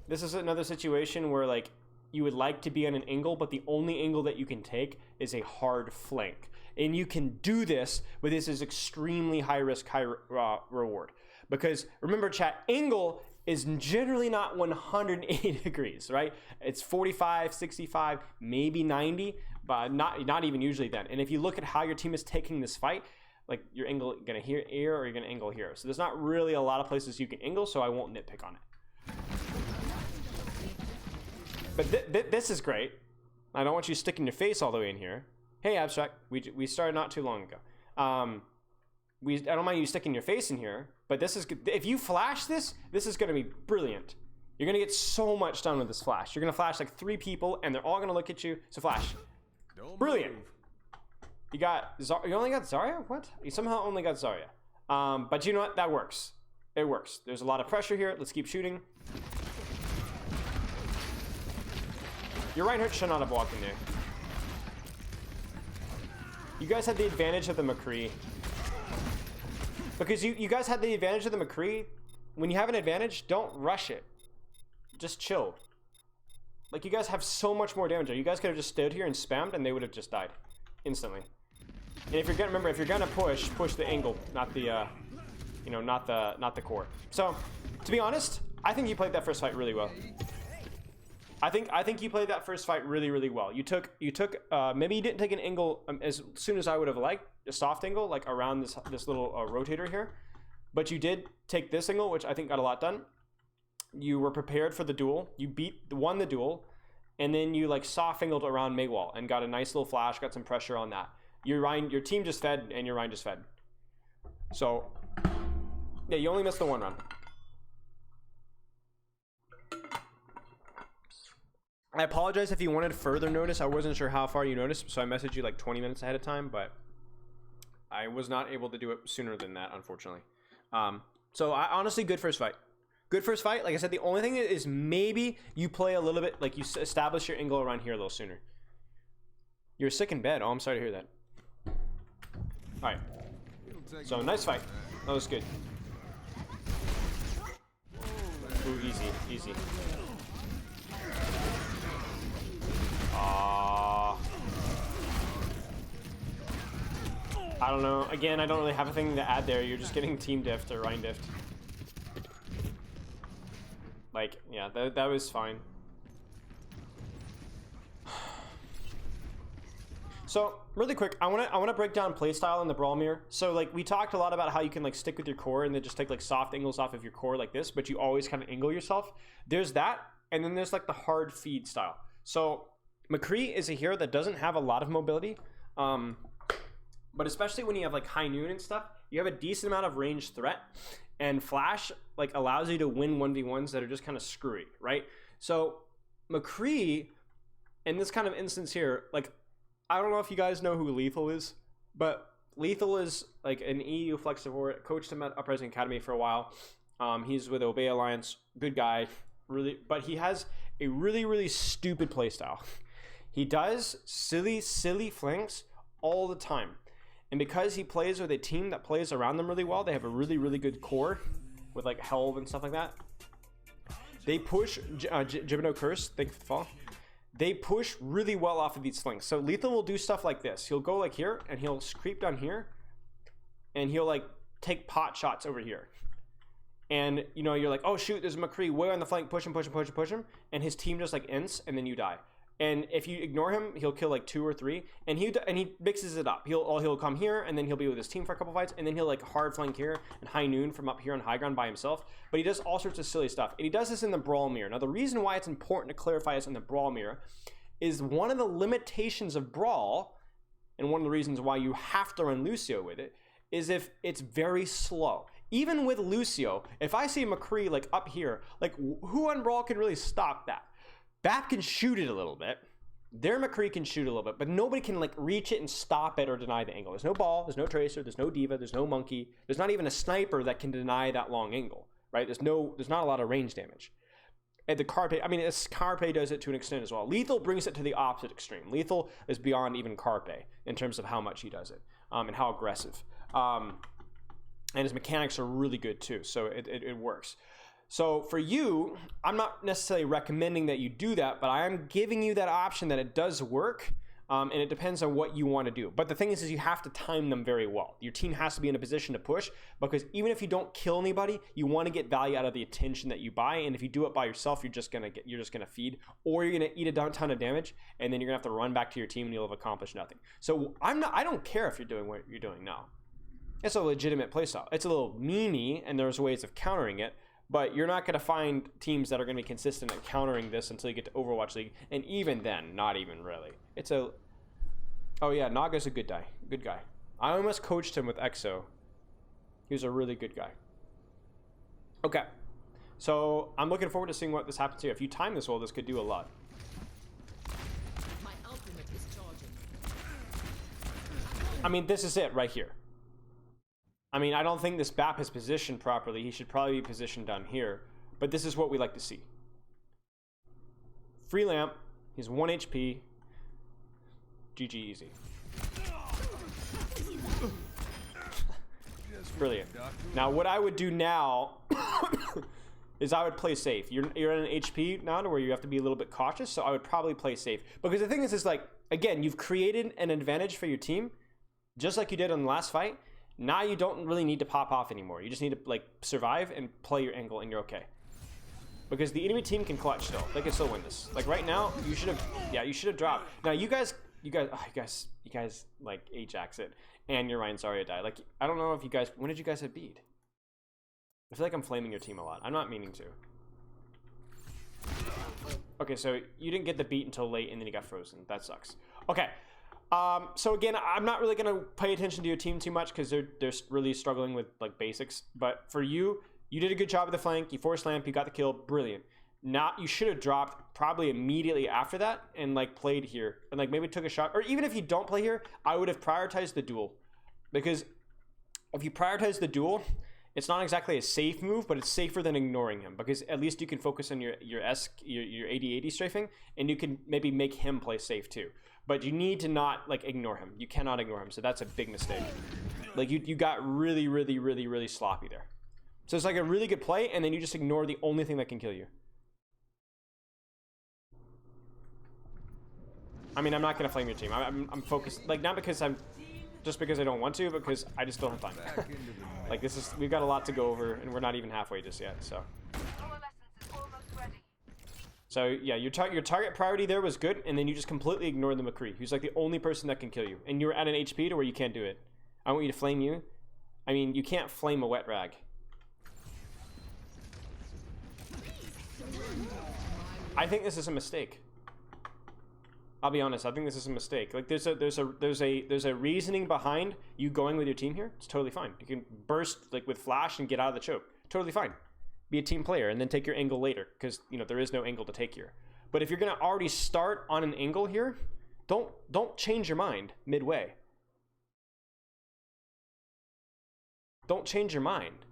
This is another situation where like you would like to be on an angle, but the only angle that you can take is a hard flank. And you can do this, but this is extremely high risk, high reward. Because remember chat, angle is generally not 180 degrees, right? It's 45, 65, maybe 90, but not even usually then. And if you look at how your team is taking this fight, like your angle gonna here or you're gonna angle here. So there's not really a lot of places you can angle, so I won't nitpick on it. But this is great. I don't want you sticking your face all the way in here. Hey, Abstract, we started not too long ago. I don't mind you sticking your face in here, but this is if you flash this is going to be brilliant. You're going to get so much done with this flash. You're going to flash like 3 people, and they're all going to look at you. So flash. Brilliant. You only got Zarya? What? You somehow only got Zarya. But you know what? That works. It works. There's a lot of pressure here. Let's keep shooting. Your Reinhardt should not have walked in there. You guys had the advantage of the McCree. Because you guys had the advantage of the McCree. When you have an advantage, don't rush it. Just chill. Like, you guys have so much more damage. You guys could have just stood here and spammed, and they would have just died instantly. And if you're gonna remember, if you're gonna push the angle, not the not the core. So, to be honest, I think you played that first fight really well. I think you played that first fight really well. You took maybe you didn't take an angle as soon as I would have liked, a soft angle like around this little rotator here, but you did take this angle, which I think got a lot done. You were prepared for the duel. You won the duel, and then you like soft angled around Megwall and got a nice little flash, got some pressure on that. Your team just fed, and your Ryan just fed. So yeah, you only missed the 1 run. I apologize if you wanted further notice. I wasn't sure how far you noticed, so I messaged you like 20 minutes ahead of time, but I was not able to do it sooner than that, unfortunately. So honestly, good first fight. Good first fight. Like I said, the only thing is maybe you play a little bit, like you establish your angle around here a little sooner. You're sick in bed. Oh, I'm sorry to hear that. All right. So nice fight. That was good. Ooh, easy. I don't know. Again, I don't really have a thing to add there. You're just getting team diffed or Ryan diffed. Like, yeah, that was fine. So, really quick, I wanna break down playstyle in the Brawl mirror. So, like, we talked a lot about how you can like stick with your core and then just take like soft angles off of your core like this, but you always kind of angle yourself. There's that, and then there's like the hard feed style. So, McCree is a hero that doesn't have a lot of mobility. But especially when you have like high noon and stuff, you have a decent amount of range threat, and flash like allows you to win 1v1s that are just kind of screwy, right? So McCree, in this kind of instance here, like, I don't know if you guys know who Lethal is, but Lethal is like an EU flexible. Coached him at Uprising Academy for a while. He's with Obey Alliance, good guy, really, but he has a really stupid playstyle. He does silly flanks all the time. And because he plays with a team that plays around them really well, they have a really good core with like Helve and stuff like that. They push Jibino Curse, thank you for the fall. They push really well off of these flanks. So Lethal will do stuff like this. He'll go like here, and he'll creep down here, and he'll like take pot shots over here. And you know, you're like, oh shoot, there's McCree way on the flank, push him, and his team just like ends, and then you die. And if you ignore him, he'll kill like 2 or 3, and he mixes it up. He'll come here, and then he'll be with his team for a couple fights, and then he'll like hard flank here and high noon from up here on high ground by himself. But he does all sorts of silly stuff, and he does this in the Brawl mirror. Now the reason why it's important to clarify this in the Brawl mirror is one of the limitations of Brawl, and one of the reasons why you have to run Lucio with it, is if it's very slow. Even with Lucio, if I see McCree like up here, like who on Brawl can really stop that? Bap can shoot it a little bit. Their McCree can shoot a little bit, but nobody can like reach it and stop it or deny the angle. There's no Ball, there's no Tracer, there's no Diva, there's no Monkey. There's not even a sniper that can deny that long angle, right? There's not a lot of range damage. And the Carpe, I mean, Carpe does it to an extent as well. Lethal brings it to the opposite extreme. Lethal is beyond even Carpe in terms of how much he does it and how aggressive. And his mechanics are really good too, so it works. So for you, I'm not necessarily recommending that you do that, but I am giving you that option that it does work, and it depends on what you want to do. But the thing is you have to time them very well. Your team has to be in a position to push, because even if you don't kill anybody, you want to get value out of the attention that you buy. And if you do it by yourself, you're just gonna feed, or you're gonna eat a ton of damage, and then you're gonna have to run back to your team and you'll have accomplished nothing. So I don't care if you're doing what you're doing now. It's a legitimate playstyle. It's a little memey, and there's ways of countering it. But you're not going to find teams that are going to be consistent at countering this until you get to Overwatch League. And even then, not even really. It's a... Oh yeah, Naga's a good guy. Good guy. I almost coached him with EXO. He was a really good guy. Okay. So I'm looking forward to seeing what this happens here. If you time this well, this could do a lot. My ultimate is charging. I mean, this is it right here. I mean, I don't think this BAP is positioned properly. He should probably be positioned down here. But this is what we like to see. Free lamp. He's 1 HP. GG easy. Brilliant. Now, what I would do now is I would play safe. You're at an HP now to where you have to be a little bit cautious, so I would probably play safe. Because the thing is like, again, you've created an advantage for your team, just like you did on the last fight. Now you don't really need to pop off anymore. You just need to like survive and play your angle, and you're okay. Because the enemy team can clutch still. They can still win this. Like right now, you should have dropped. Now you guys like Ajax it, and your Ryan Zarya died. Like I don't know if you guys, when did you guys have beat? I feel like I'm flaming your team a lot. I'm not meaning to. Okay, so you didn't get the beat until late, and then you got frozen. That sucks. Okay. So again, I'm not really gonna pay attention to your team too much because they're really struggling with like basics. But for you, you did a good job with the flank. You forced lamp. You got the kill. Brilliant. Now you should have dropped probably immediately after that and like played here and like maybe took a shot. Or even if you don't play here, I would have prioritized the duel, because if you prioritize the duel, it's not exactly a safe move, but it's safer than ignoring him, because at least you can focus on your AD/AD strafing, and you can maybe make him play safe too. But you need to not like ignore him. You cannot ignore him. So that's a big mistake. Like you got really sloppy there. So it's like a really good play, and then you just ignore the only thing that can kill you. I mean, I'm not gonna flame your team. I'm focused, like not because just because I don't want to, because I just don't have time. Like we've got a lot to go over, and we're not even halfway just yet. So yeah, your target priority there was good, and then you just completely ignored the McCree, who's like the only person that can kill you, and you were at an HP to where you can't do it. I want you to flame you. I mean, you can't flame a wet rag. I think this is a mistake. I'll be honest. I think this is a mistake. Like there's a reasoning behind you going with your team here. It's totally fine. You can burst like with flash and get out of the choke. Totally fine. Be a team player and then take your angle later, because you know there is no angle to take here. But if you're gonna already start on an angle here, don't change your mind midway. Don't change your mind.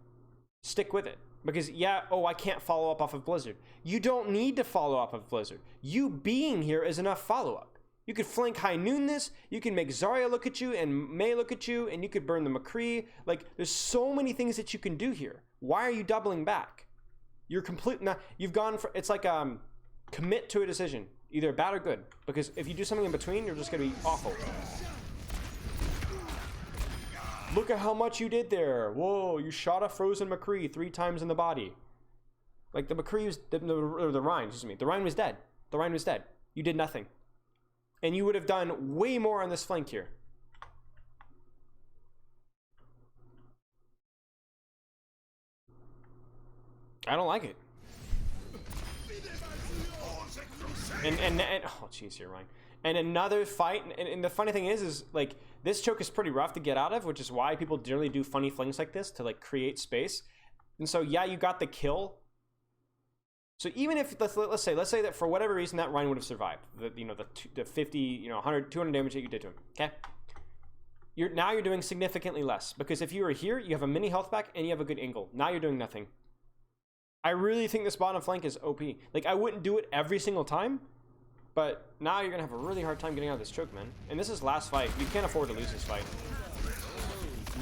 Stick with it. Because yeah, oh, I can't follow up off of Blizzard. You don't need to follow up of Blizzard. You being here is enough follow-up. You could flank High Noon this, you can make Zarya look at you and Mei look at you, and you could burn the McCree. Like, there's so many things that you can do here. Why are you doubling back? You're complete, now, you've gone for, it's like, commit to a decision. Either bad or good. Because if you do something in between, you're just gonna be awful. Look at how much you did there. Whoa, you shot a frozen McCree 3 times in the body. Like the McCree was, the Rhine, excuse me. The Rhine was dead. The Rhine was dead. You did nothing. And you would have done way more on this flank here. I don't like it. And oh jeez, here, Ryan. And another fight, and the funny thing is like, this choke is pretty rough to get out of, which is why people generally do funny flings like this to like create space. And so yeah, you got the kill. So even if let's say that for whatever reason that Ryan would have survived, the 50, 100, 200 damage that you did to him. Okay, now you're doing significantly less, because if you were here, you have a mini health back and you have a good angle. Now you're doing nothing. I really think this bottom flank is OP. Like I wouldn't do it every single time, but now you're gonna have a really hard time getting out of this choke, man. And this is last fight. You can't afford to lose this fight.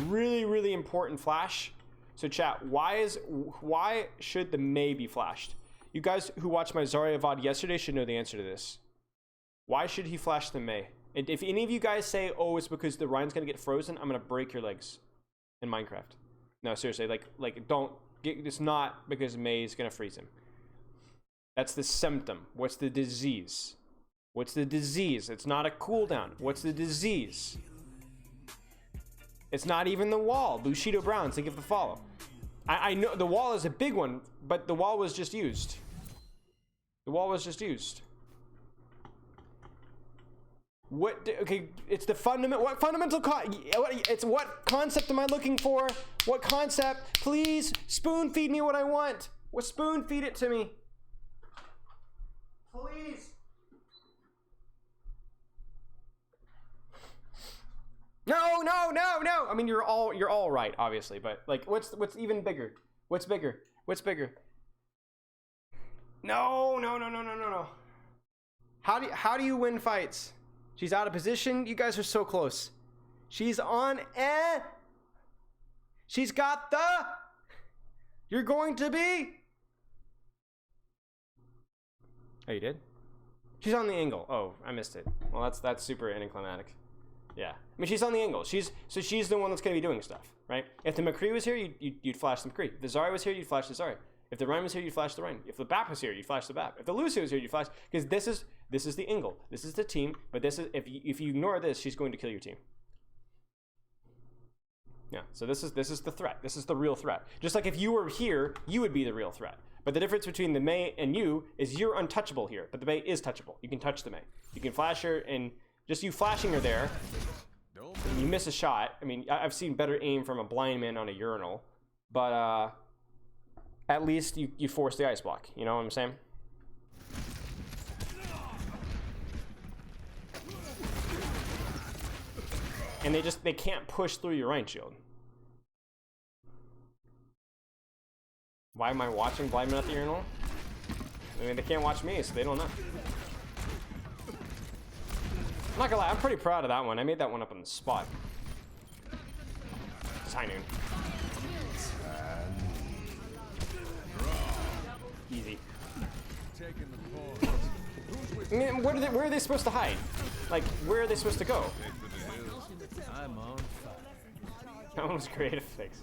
Really important flash. So chat, why should the Mei be flashed? You guys who watched my Zarya VOD yesterday should know the answer to this. Why should he flash the Mei? And if any of you guys say, oh, it's because the Ryan's gonna get frozen, I'm gonna break your legs in Minecraft. No, seriously, like don't get, it's not because Mei is gonna freeze him. That's the symptom. What's the disease? What's the disease? It's not a cooldown. What's the disease? It's not even the wall. Bushido Brown, think of the follow. I know the wall is a big one, but the wall was just used. The wall was just used. Okay, it's the fundamental, what fundamental, it's what concept am I looking for? What concept? Please, spoon feed me what I want. What, spoon feed it to me. Please. No, no, no, no. I mean, you're all right, obviously, but like, what's even bigger? What's bigger? What's bigger? No, no, no, no, no, no, no. How do you win fights? She's out of position. You guys are so close. She's on She's got the. You're going to be. Oh, you did? She's on the angle. Oh, I missed it. Well, that's super anticlimactic. Yeah. I mean, she's on the angle. She's the one that's going to be doing stuff, right? If the McCree was here, you'd flash the McCree. If the Zarya was here, you'd flash the Zarya. If the Rhyme was here, you'd flash the Rhyme. If the Bap was here, you'd flash the Bap. If the Lucio was here, you'd flash, because this is the angle. This is the team, but this is if you ignore this, she's going to kill your team. Yeah. So this is the threat. This is the real threat. Just like if you were here, you would be the real threat. But the difference between the Mei and you is you're untouchable here, but the Mei is touchable. You can touch the Mei. You can flash her, and just you flashing her there, you miss a shot. I mean, I've seen better aim from a blind man on a urinal, but at least you force the ice block. You know what I'm saying? And they can't push through your Rhine shield. Why am I watching blind men at the urinal? I mean, they can't watch me, so they don't know. I'm not gonna lie, I'm pretty proud of that one. I made that one up on the spot. It's high noon. Easy. I mean, where are they supposed to hide? Like, where are they supposed to go? I'm on fire. That one was creative. Thanks.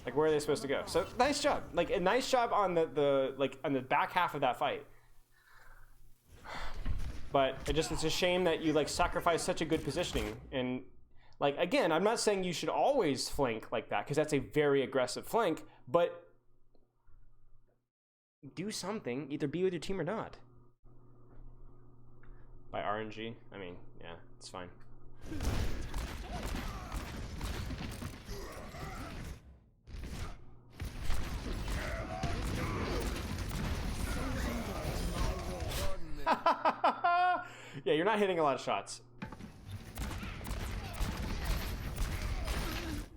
Like, where are they supposed to go? So, nice job. Like, a nice job on on the back half of that fight. But it's a shame that you like sacrifice such a good positioning. And like, again, I'm not saying you should always flank like that, because that's a very aggressive flank, but do something. Either be with your team or not. By RNG, I mean, yeah, it's fine. Yeah, you're not hitting a lot of shots.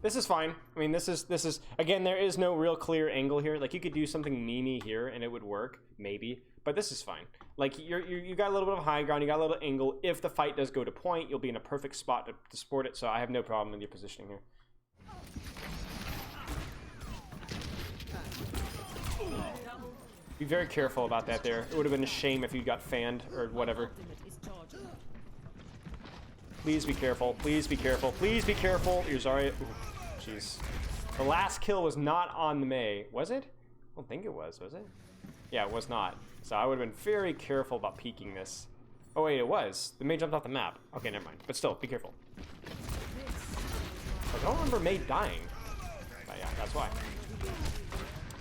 This is fine. I mean, this is again, there is no real clear angle here. Like, you could do something memey here and it would work, maybe, but this is fine. Like, you got a little bit of high ground, you got a little angle. If the fight does go to point, you'll be in a perfect spot to support it, so I have no problem with your positioning here. Be very careful about that there. It would have been a shame if you got fanned or whatever. Please be careful. Please be careful. Please be careful. You're sorry. Jeez. The last kill was not on the Mei. Was it? I don't think it was it? Yeah, it was not. So I would have been very careful about peeking this. Oh wait, it was. The Mei jumped off the map. Okay, never mind. But still, be careful. I don't remember Mei dying. But yeah, that's why.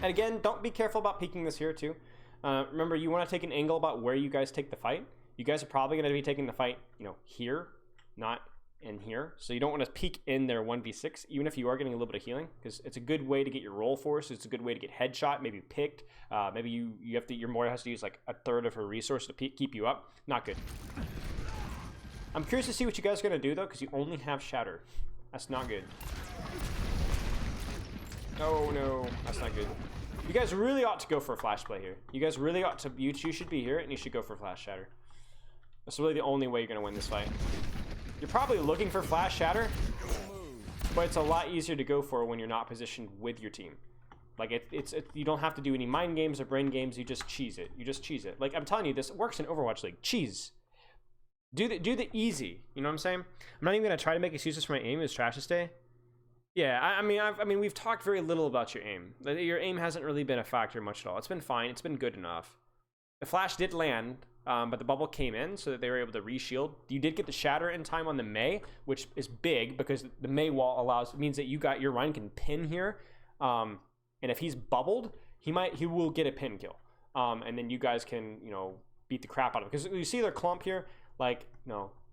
And again, don't be careful about peeking this here too. Remember, you want to take an angle about where you guys take the fight. You guys are probably going to be taking the fight, you know, here, not in here. So you don't want to peek in their 1v6, even if you are getting a little bit of healing, because it's a good way to get your roll force. It's a good way to get headshot, maybe picked. Maybe you have to, your Moira has to use like a third of her resource to keep you up. Not good. I'm curious to see what you guys are going to do though, because you only have Shatter. That's not good. Oh no, that's not good. You guys really ought to go for a flash play here. You guys really ought to, you should be here and you should go for flash shatter. That's really the only way you're gonna win this fight. You're probably looking for flash shatter, but it's a lot easier to go for when you're not positioned with your team. Like you don't have to do any mind games or brain games, you just cheese it. You just cheese it. Like, I'm telling you, this works in Overwatch League. Cheese. Do the easy, you know what I'm saying? I'm not even gonna try to make excuses for my aim. It's trash this day. Yeah, I mean, we've talked very little about your aim. Your aim hasn't really been a factor much at all. It's been fine. It's been good enough. The flash did land. but the bubble came in so that they were able to reshield. You did get the shatter in time on the Mei, which is big because the Mei wall means that your Ryan can pin here, and if he's bubbled, he will get a pin kill, and then you guys can beat the crap out of him because you see their clump here, like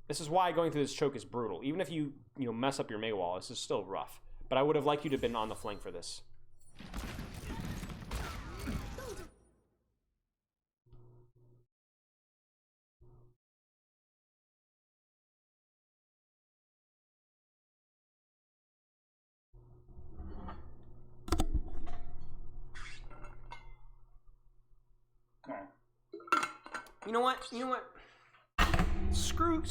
this is why going through this choke is brutal. Even if you mess up your Mei wall, this is still rough. But I would have liked you to have been on the flank for this. You know what? Screw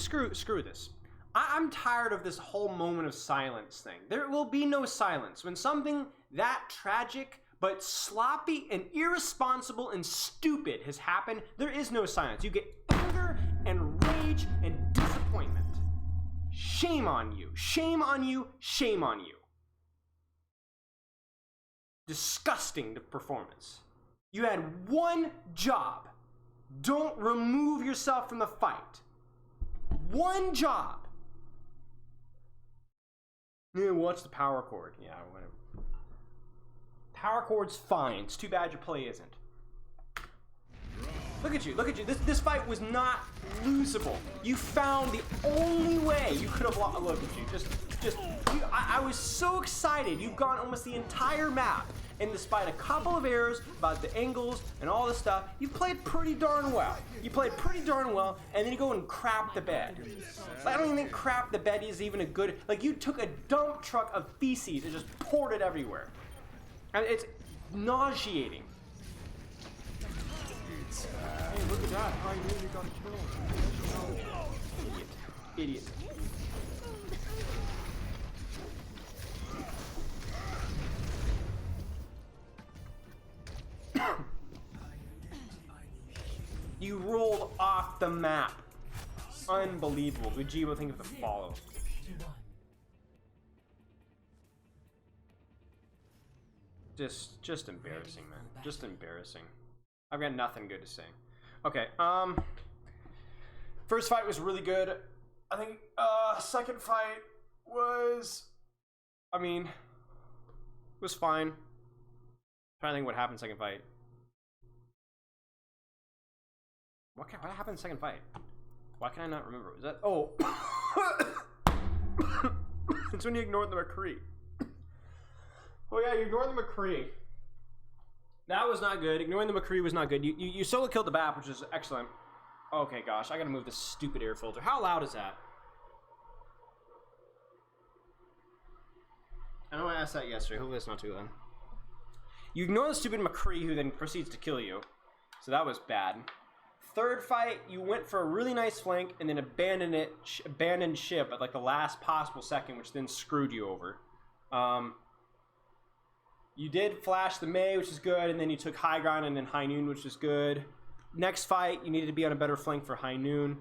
this. I'm tired of this whole moment of silence thing. There will be no silence. When something that tragic but sloppy and irresponsible and stupid has happened, there is no silence. You get anger and rage and disappointment. Shame on you. Shame on you. Shame on you. Disgusting performance. You had one job. Don't remove yourself from the fight. One job. Yeah, watch the power chord. Yeah, whatever. Power chord's fine. It's too bad your play isn't. Look at you. This fight was not losable. You found the only way you could have lost. Look at you. I was so excited. You've gone almost the entire map. And despite a couple of errors about the angles and all this stuff, you played pretty darn well. And then you go and crap the bed. I don't even think crap the bed is even a good... Like, you took a dump truck of feces and just poured it everywhere. And it's nauseating. Hey, look at that. I really got a kill. Idiot. You rolled off the map. Unbelievable. Ujibo, think of the follow. Just embarrassing, man. Just embarrassing. I've got nothing good to say. Okay, first fight was really good. I think second fight was was fine. Trying to think what happened second fight. What happened in the second fight? Why can I not remember? Was that... Oh! It's when you ignored the McCree. Oh yeah, you ignored the McCree. That was not good. Ignoring the McCree was not good. You solo killed the BAP, which is excellent. Okay, gosh, I gotta move this stupid air filter. How loud is that? I know I asked that yesterday. Hopefully it's not too loud. You ignore the stupid McCree, who then proceeds to kill you. So that was bad. Third fight, you went for a really nice flank and then abandoned ship at like the last possible second, which then screwed you over. You did flash the Mei, which is good, and then you took high ground and then high noon, which is good. Next fight, you needed to be on a better flank for high noon.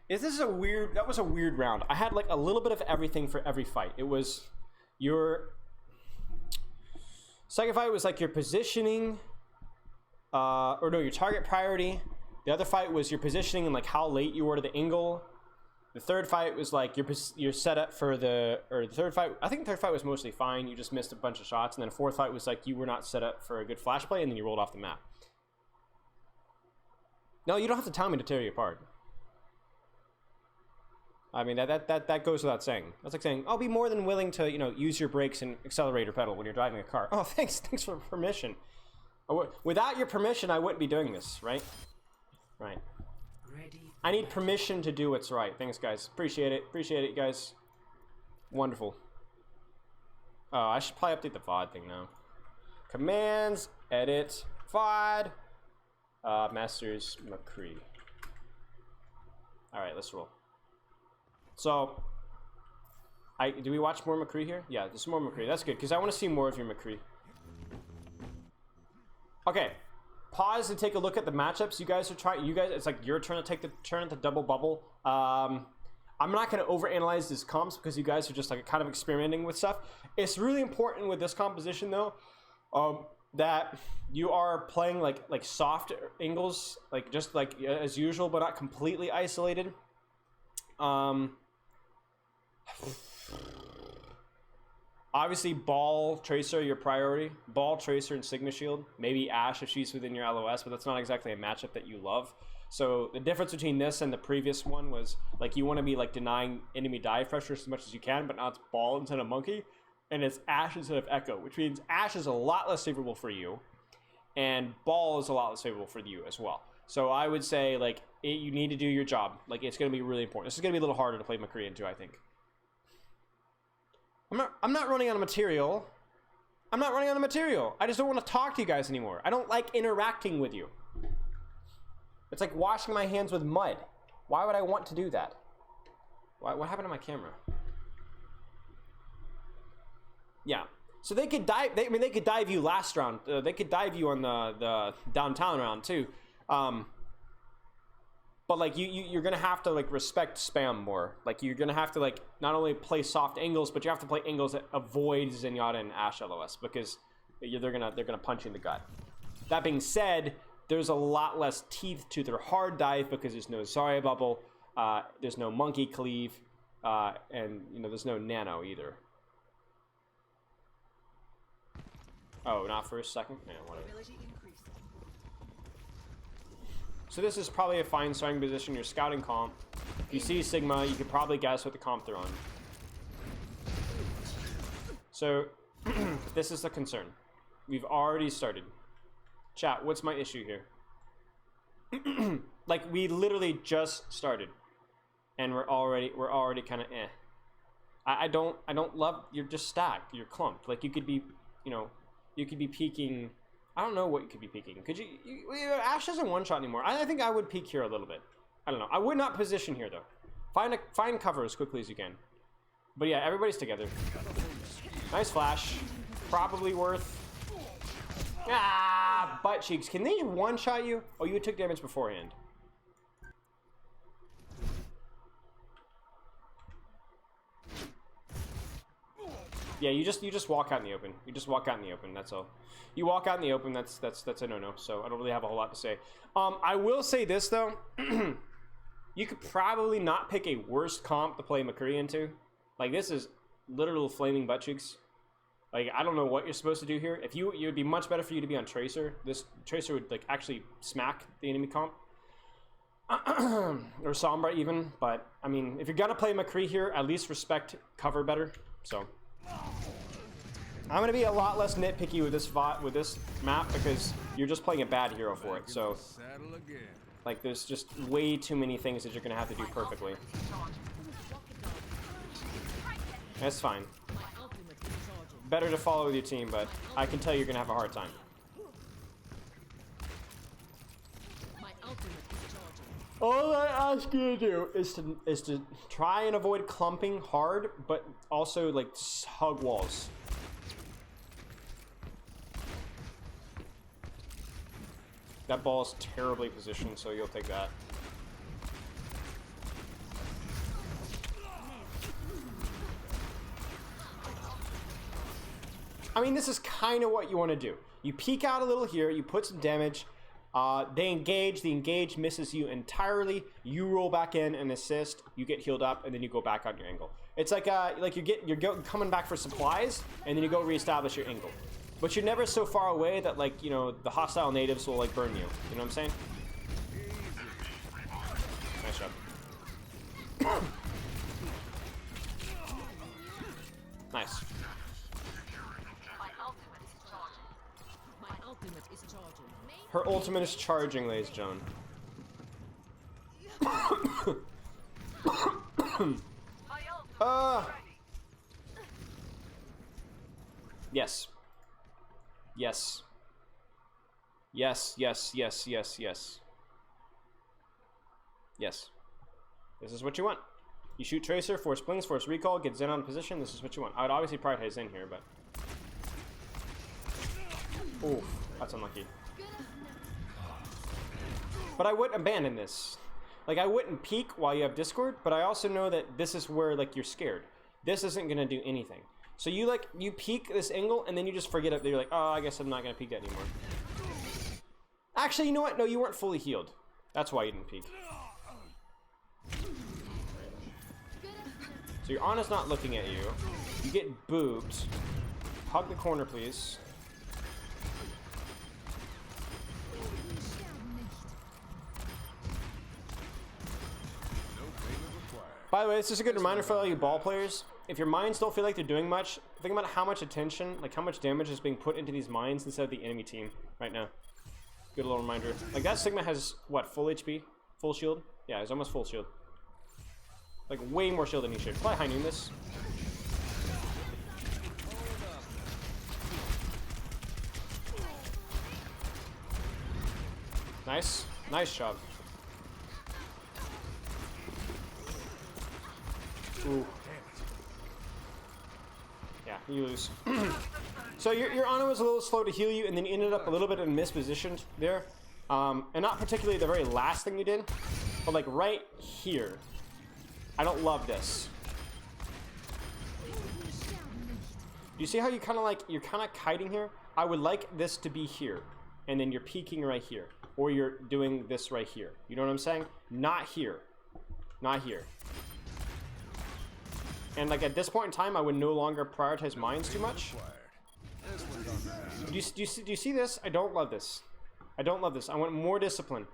That was a weird round. I had like a little bit of everything for every fight. It was your second fight was like your positioning, your target priority. The other fight was your positioning and like how late you were to the angle. The third fight was like your setup for the third fight. I think the third fight was mostly fine. You just missed a bunch of shots. And then the fourth fight was like you were not set up for a good flash play and then you rolled off the map. No, you don't have to tell me to tear you apart. I mean, that goes without saying. That's like saying, I'll be more than willing to, use your brakes and accelerator pedal when you're driving a car. Oh, thanks for permission. Without your permission, I wouldn't be doing this, right? Right. I need permission to do what's right. Thanks, guys. Appreciate it, guys. Wonderful. Oh, I should probably update the VOD thing now. Commands, edit, VOD, Masters, McCree. Alright, let's roll. So, do we watch more McCree here? Yeah, there's more McCree. That's good, because I want to see more of your McCree. Okay. Pause and take a look at the matchups. You guys, it's like your turn to take the turn at the double bubble. I'm not going to overanalyze these comps because you guys are just like kind of experimenting with stuff. It's really important with this composition though. that you are playing like soft angles, like just like as usual, but not completely isolated. Obviously, Ball, Tracer, your priority. Ball, Tracer, and Sigma Shield. Maybe Ashe if she's within your LOS, but that's not exactly a matchup that you love. So the difference between this and the previous one was like you want to be like denying enemy dive pressure as much as you can, but now it's Ball instead of Monkey, and it's Ashe instead of Echo, which means Ashe is a lot less favorable for you, and Ball is a lot less favorable for you as well. So I would say like you need to do your job. Like it's going to be really important. This is going to be a little harder to play McCree into, I think. I'm not running out of material. I'm not running out of material. I just don't want to talk to you guys anymore. I don't like interacting with you. It's like washing my hands with mud. Why would I want to do that? What happened to my camera? Yeah. So they could dive. They could dive you last round. They could dive you on the downtown round too. But like you're gonna have to like respect spam more. Like you're gonna have to like not only play soft angles, but you have to play angles that avoid Zenyatta and Ashe LOS because they're gonna punch you in the gut. That being said, there's a lot less teeth to their hard dive because there's no Zarya bubble, there's no monkey cleave, and there's no nano either. Oh, not for a second? Yeah, whatever. So this is probably a fine starting position. You're scouting comp. If you see Sigma, you could probably guess what the comp they're on. So this is the concern. We've already started. Chat, what's my issue here? Like we literally just started, and we're already kind of eh. I don't love. You're just stacked. You're clumped. Like you could be, you could be peeking. I don't know what you could be peeking. Could you Ashe doesn't one shot anymore. I think I would peek here a little bit. I don't know. I would not position here though. Find cover as quickly as you can. But yeah, everybody's together. Nice flash. Probably worth. Butt cheeks. Can they one shot you? Oh, you took damage beforehand. Yeah, you just walk out in the open. You just walk out in the open. That's all. You walk out in the open. That's a no-no. So I don't really have a whole lot to say. I will say this though. You could probably not pick a worse comp to play McCree into. Like this is literal flaming butt cheeks. Like I don't know what you're supposed to do here. If it would be much better for you to be on Tracer. This Tracer would like actually smack the enemy comp. Or Sombra even. But I mean, if you're gonna play McCree here, at least respect cover better. So. I'm gonna be a lot less nitpicky with this map because you're just playing a bad hero for it. So, like, there's just way too many things that you're gonna have to do perfectly. That's fine. Better to follow with your team, but I can tell you're gonna have a hard time. All I ask you to do is to try and avoid clumping hard, but also like hug walls. That ball is terribly positioned, so you'll take that. I mean, this is kind of what you want to do. You peek out a little here, you put some damage. They engage. The engage misses you entirely. You roll back in and assist. You get healed up, and then you go back on your angle. It's like you're coming back for supplies, and then you go reestablish your angle. But you're never so far away that like the hostile natives will like burn you. You know what I'm saying? Nice job. Nice. My ultimate is charging. Her ultimate is charging, ladies and gentlemen. Yes. Yes. Yes, yes, yes, yes, yes. Yes. This is what you want. You shoot Tracer, force Blings, force Recall, get Zen on position. This is what you want. I would obviously prioritize Zen here, but... Oof, that's unlucky. But I wouldn't abandon this. Like, I wouldn't peek while you have Discord, but I also know that this is where, like, you're scared. This isn't going to do anything. So you like, you peek this angle and then you just forget it. You're like, oh, I guess I'm not gonna peek that anymore. Actually, you know what? No, you weren't fully healed. That's why you didn't peek. So your Ana's not looking at you. You get booped. Hug the corner, please. By the way, this is a good reminder for all you ball players. If your mines don't feel like they're doing much, think about how much attention, like how much damage is being put into these mines instead of the enemy team right now. Good little reminder. Like that Sigma has, what, full HP? Full shield? Yeah, he's almost full shield. Like way more shield than he should. Probably high noon this. Nice. Nice job. Ooh. Yeah, you lose. So your Ana was a little slow to heal you, and then you ended up a little bit in mispositioned there. And not particularly the very last thing you did, but like right here. I don't love this. Do you see how you kind of like, you're kind of kiting here? I would like this to be here, and then you're peeking right here, or you're doing this right here. You know what I'm saying? Not here. Not here. And like at this point in time, I would no longer prioritize mines too much. Do you see this? I don't love this. I don't love this. I want more discipline.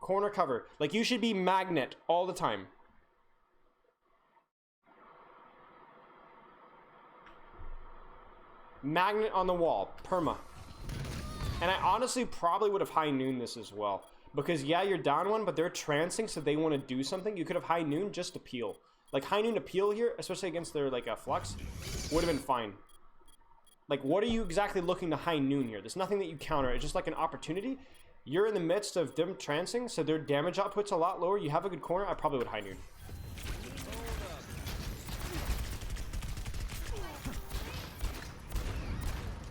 Corner cover. Like you should be magnet all the time. Magnet on the wall. Perma. And I honestly probably would have high noon this as well. Because yeah, you're down one, but they're trancing, so they want to do something. You could have high noon just to peel. Like high noon appeal here, especially against their like a flux, would have been fine. Like what are you exactly looking to high noon here? There's nothing that you counter. It's just like an opportunity. You're in the midst of them trancing, so their damage output's a lot lower. You have a good corner. I probably would high noon.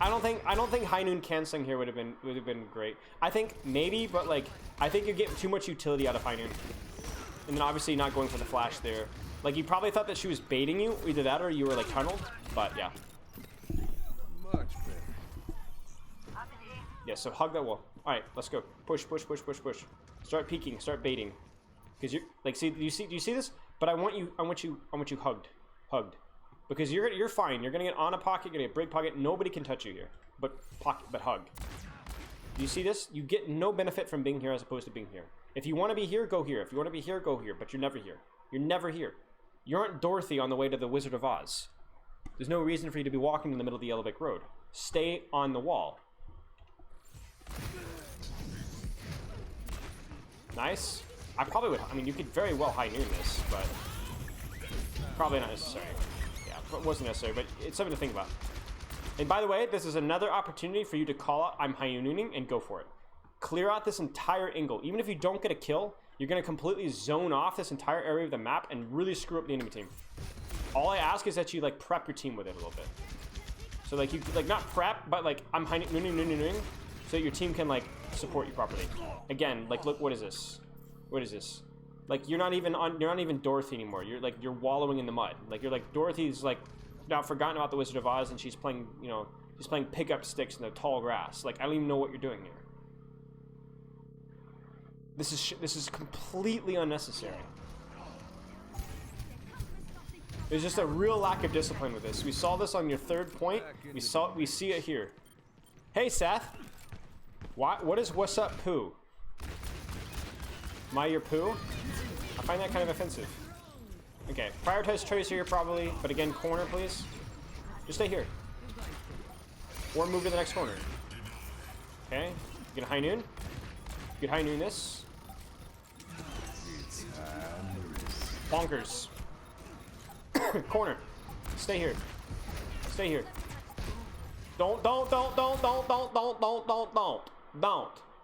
I don't think high noon canceling here would have been great. I think maybe, but like I think you get too much utility out of high noon, and then obviously not going for the flash there. Like you probably thought that she was baiting you, either that or you were like tunneled. But yeah. Much better. Yeah. So hug that wall. All right, let's go. Push, push, push, push, push. Start peeking. Start baiting. Because you're like, see, do you see this? But I want you hugged. Because you're fine. You're gonna get on a pocket, you're gonna get break pocket. Nobody can touch you here. But hug. Do you see this? You get no benefit from being here as opposed to being here. If you want to be here, go here. If you want to be here, go here. But you're never here. You're never here. You aren't Dorothy on the way to the Wizard of Oz. There's no reason for you to be walking in the middle of the Yellow Brick Road. Stay on the wall. Nice. I probably would. I mean, you could very well high noon this, but probably not necessary. Yeah, it wasn't necessary, but it's something to think about. And by the way, this is another opportunity for you to call out I'm high nooning and go for it. Clear out this entire angle. Even if you don't get a kill, you're going to completely zone off this entire area of the map and really screw up the enemy team. All I ask is that you like prep your team with it a little bit. So like you like not prep, but like I'm high nooning, so your team can like support you properly. Again, like look, what is this? What is this? Like you're not even Dorothy anymore. You're wallowing in the mud. Like you're like Dorothy's like now forgotten about the Wizard of Oz and she's playing, you know, she's playing pickup sticks in the tall grass. Like I don't even know what you're doing here. This is completely unnecessary. There's just a real lack of discipline with this. We saw this on your third point. We see it here. Hey Seth. What's up poo? Am I your poo? I find that kind of offensive. Okay, prioritize Tracer here probably, but again, corner please. Just stay here. Or move to the next corner. Okay, you gonna high noon? You can high noon this. Bonkers. Corner. Stay here. Stay here. Don't.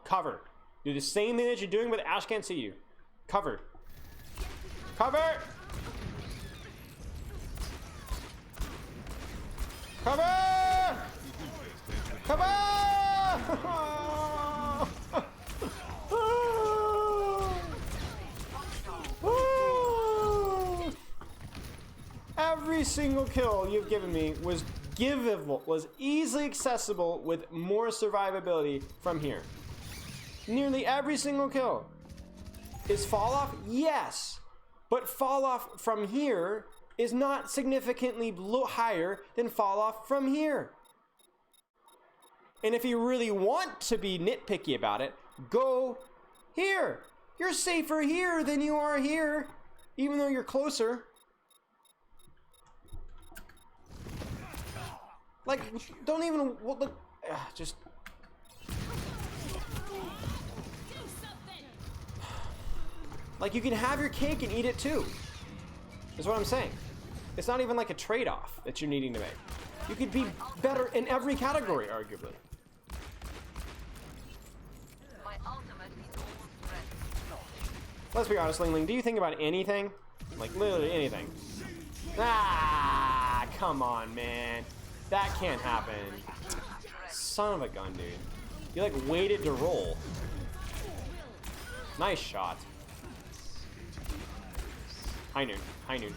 Cover. Do the same thing that you're doing, but Ash can't see you. Cover. Cover! Cover! Cover! Every every single kill you've given me was givable, was easily accessible with more survivability from here. Nearly every single kill. Is fall off? Yes. But fall off from here is not significantly higher than fall off from here. And if you really want to be nitpicky about it, go here. You're safer here than you are here, even though you're closer. Like, don't even look. Just. Like, you can have your cake and eat it too. Is what I'm saying. It's not even like a trade-off that you're needing to make. You could be better in every category, arguably. Let's be honest, Ling Ling, do you think about anything? Like, literally anything. Ah, come on, man. That can't happen. Son of a gun, dude. You, like, waited to roll. Nice shot. High noon. High noon.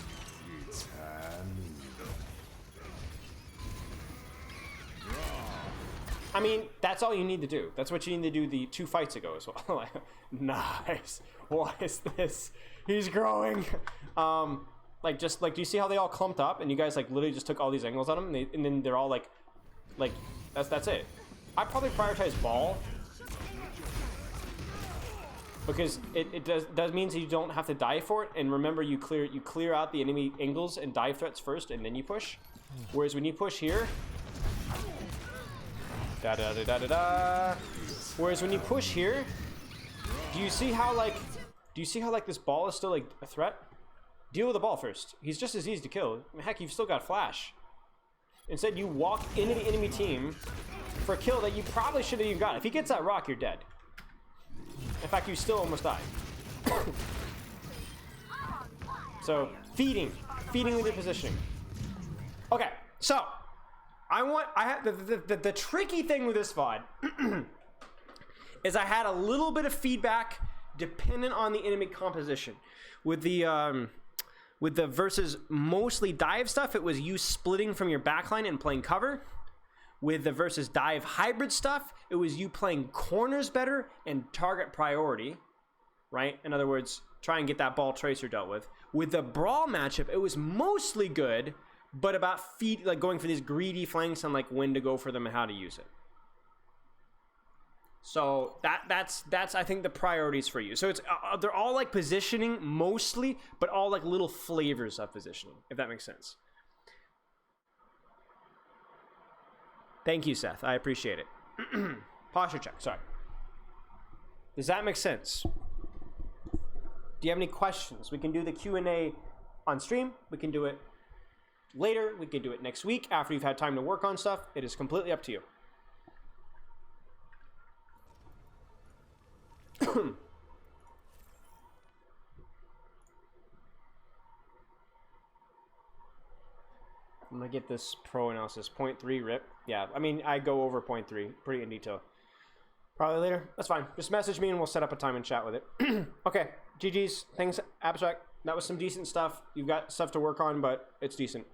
I mean, that's all you need to do. That's what you need to do the 2 fights ago as well. Nice. What is this? He's growing. Like, just like, do you see how they all clumped up and you guys like literally just took all these angles on them and then they're all like that's it. I probably prioritize ball because it does means you don't have to dive for it. And remember, you clear out the enemy angles and dive threats first, and then you push. Whereas when you push here. Whereas when you push here, do you see how like this ball is still like a threat? Deal with the ball first. He's just as easy to kill. I mean, heck, you've still got flash. Instead, you walk into the enemy team for a kill that you probably should have even got. If he gets that rock, you're dead. In fact, you still almost die. So feeding with your positioning. Okay, so. I have the tricky thing with this VOD is I had a little bit of feedback dependent on the enemy composition. With the versus mostly dive stuff, it was you splitting from your backline and playing cover. With the versus dive hybrid stuff, it was you playing corners better and target priority, right? In other words, try and get that ball tracer dealt with. With the Brawl matchup, it was mostly good, but about like going for these greedy flanks and like when to go for them and how to use it. So that's I think the priorities for you. So it's they're all like positioning mostly, but all like little flavors of positioning, if that makes sense. Thank you, Seth. I appreciate it. Posture check. Sorry. Does that make sense? Do you have any questions? We can do the Q&A on stream. We can do it later. We can do it next week after you've had time to work on stuff. It is completely up to you. I'm gonna get this pro analysis. 0.3 rip. Yeah, I mean, I go over 0.3 pretty in detail. Probably later. That's fine. Just message me and we'll set up a time and chat with it. Okay, GG's. Thanks, Abstract. That was some decent stuff. You've got stuff to work on, but it's decent.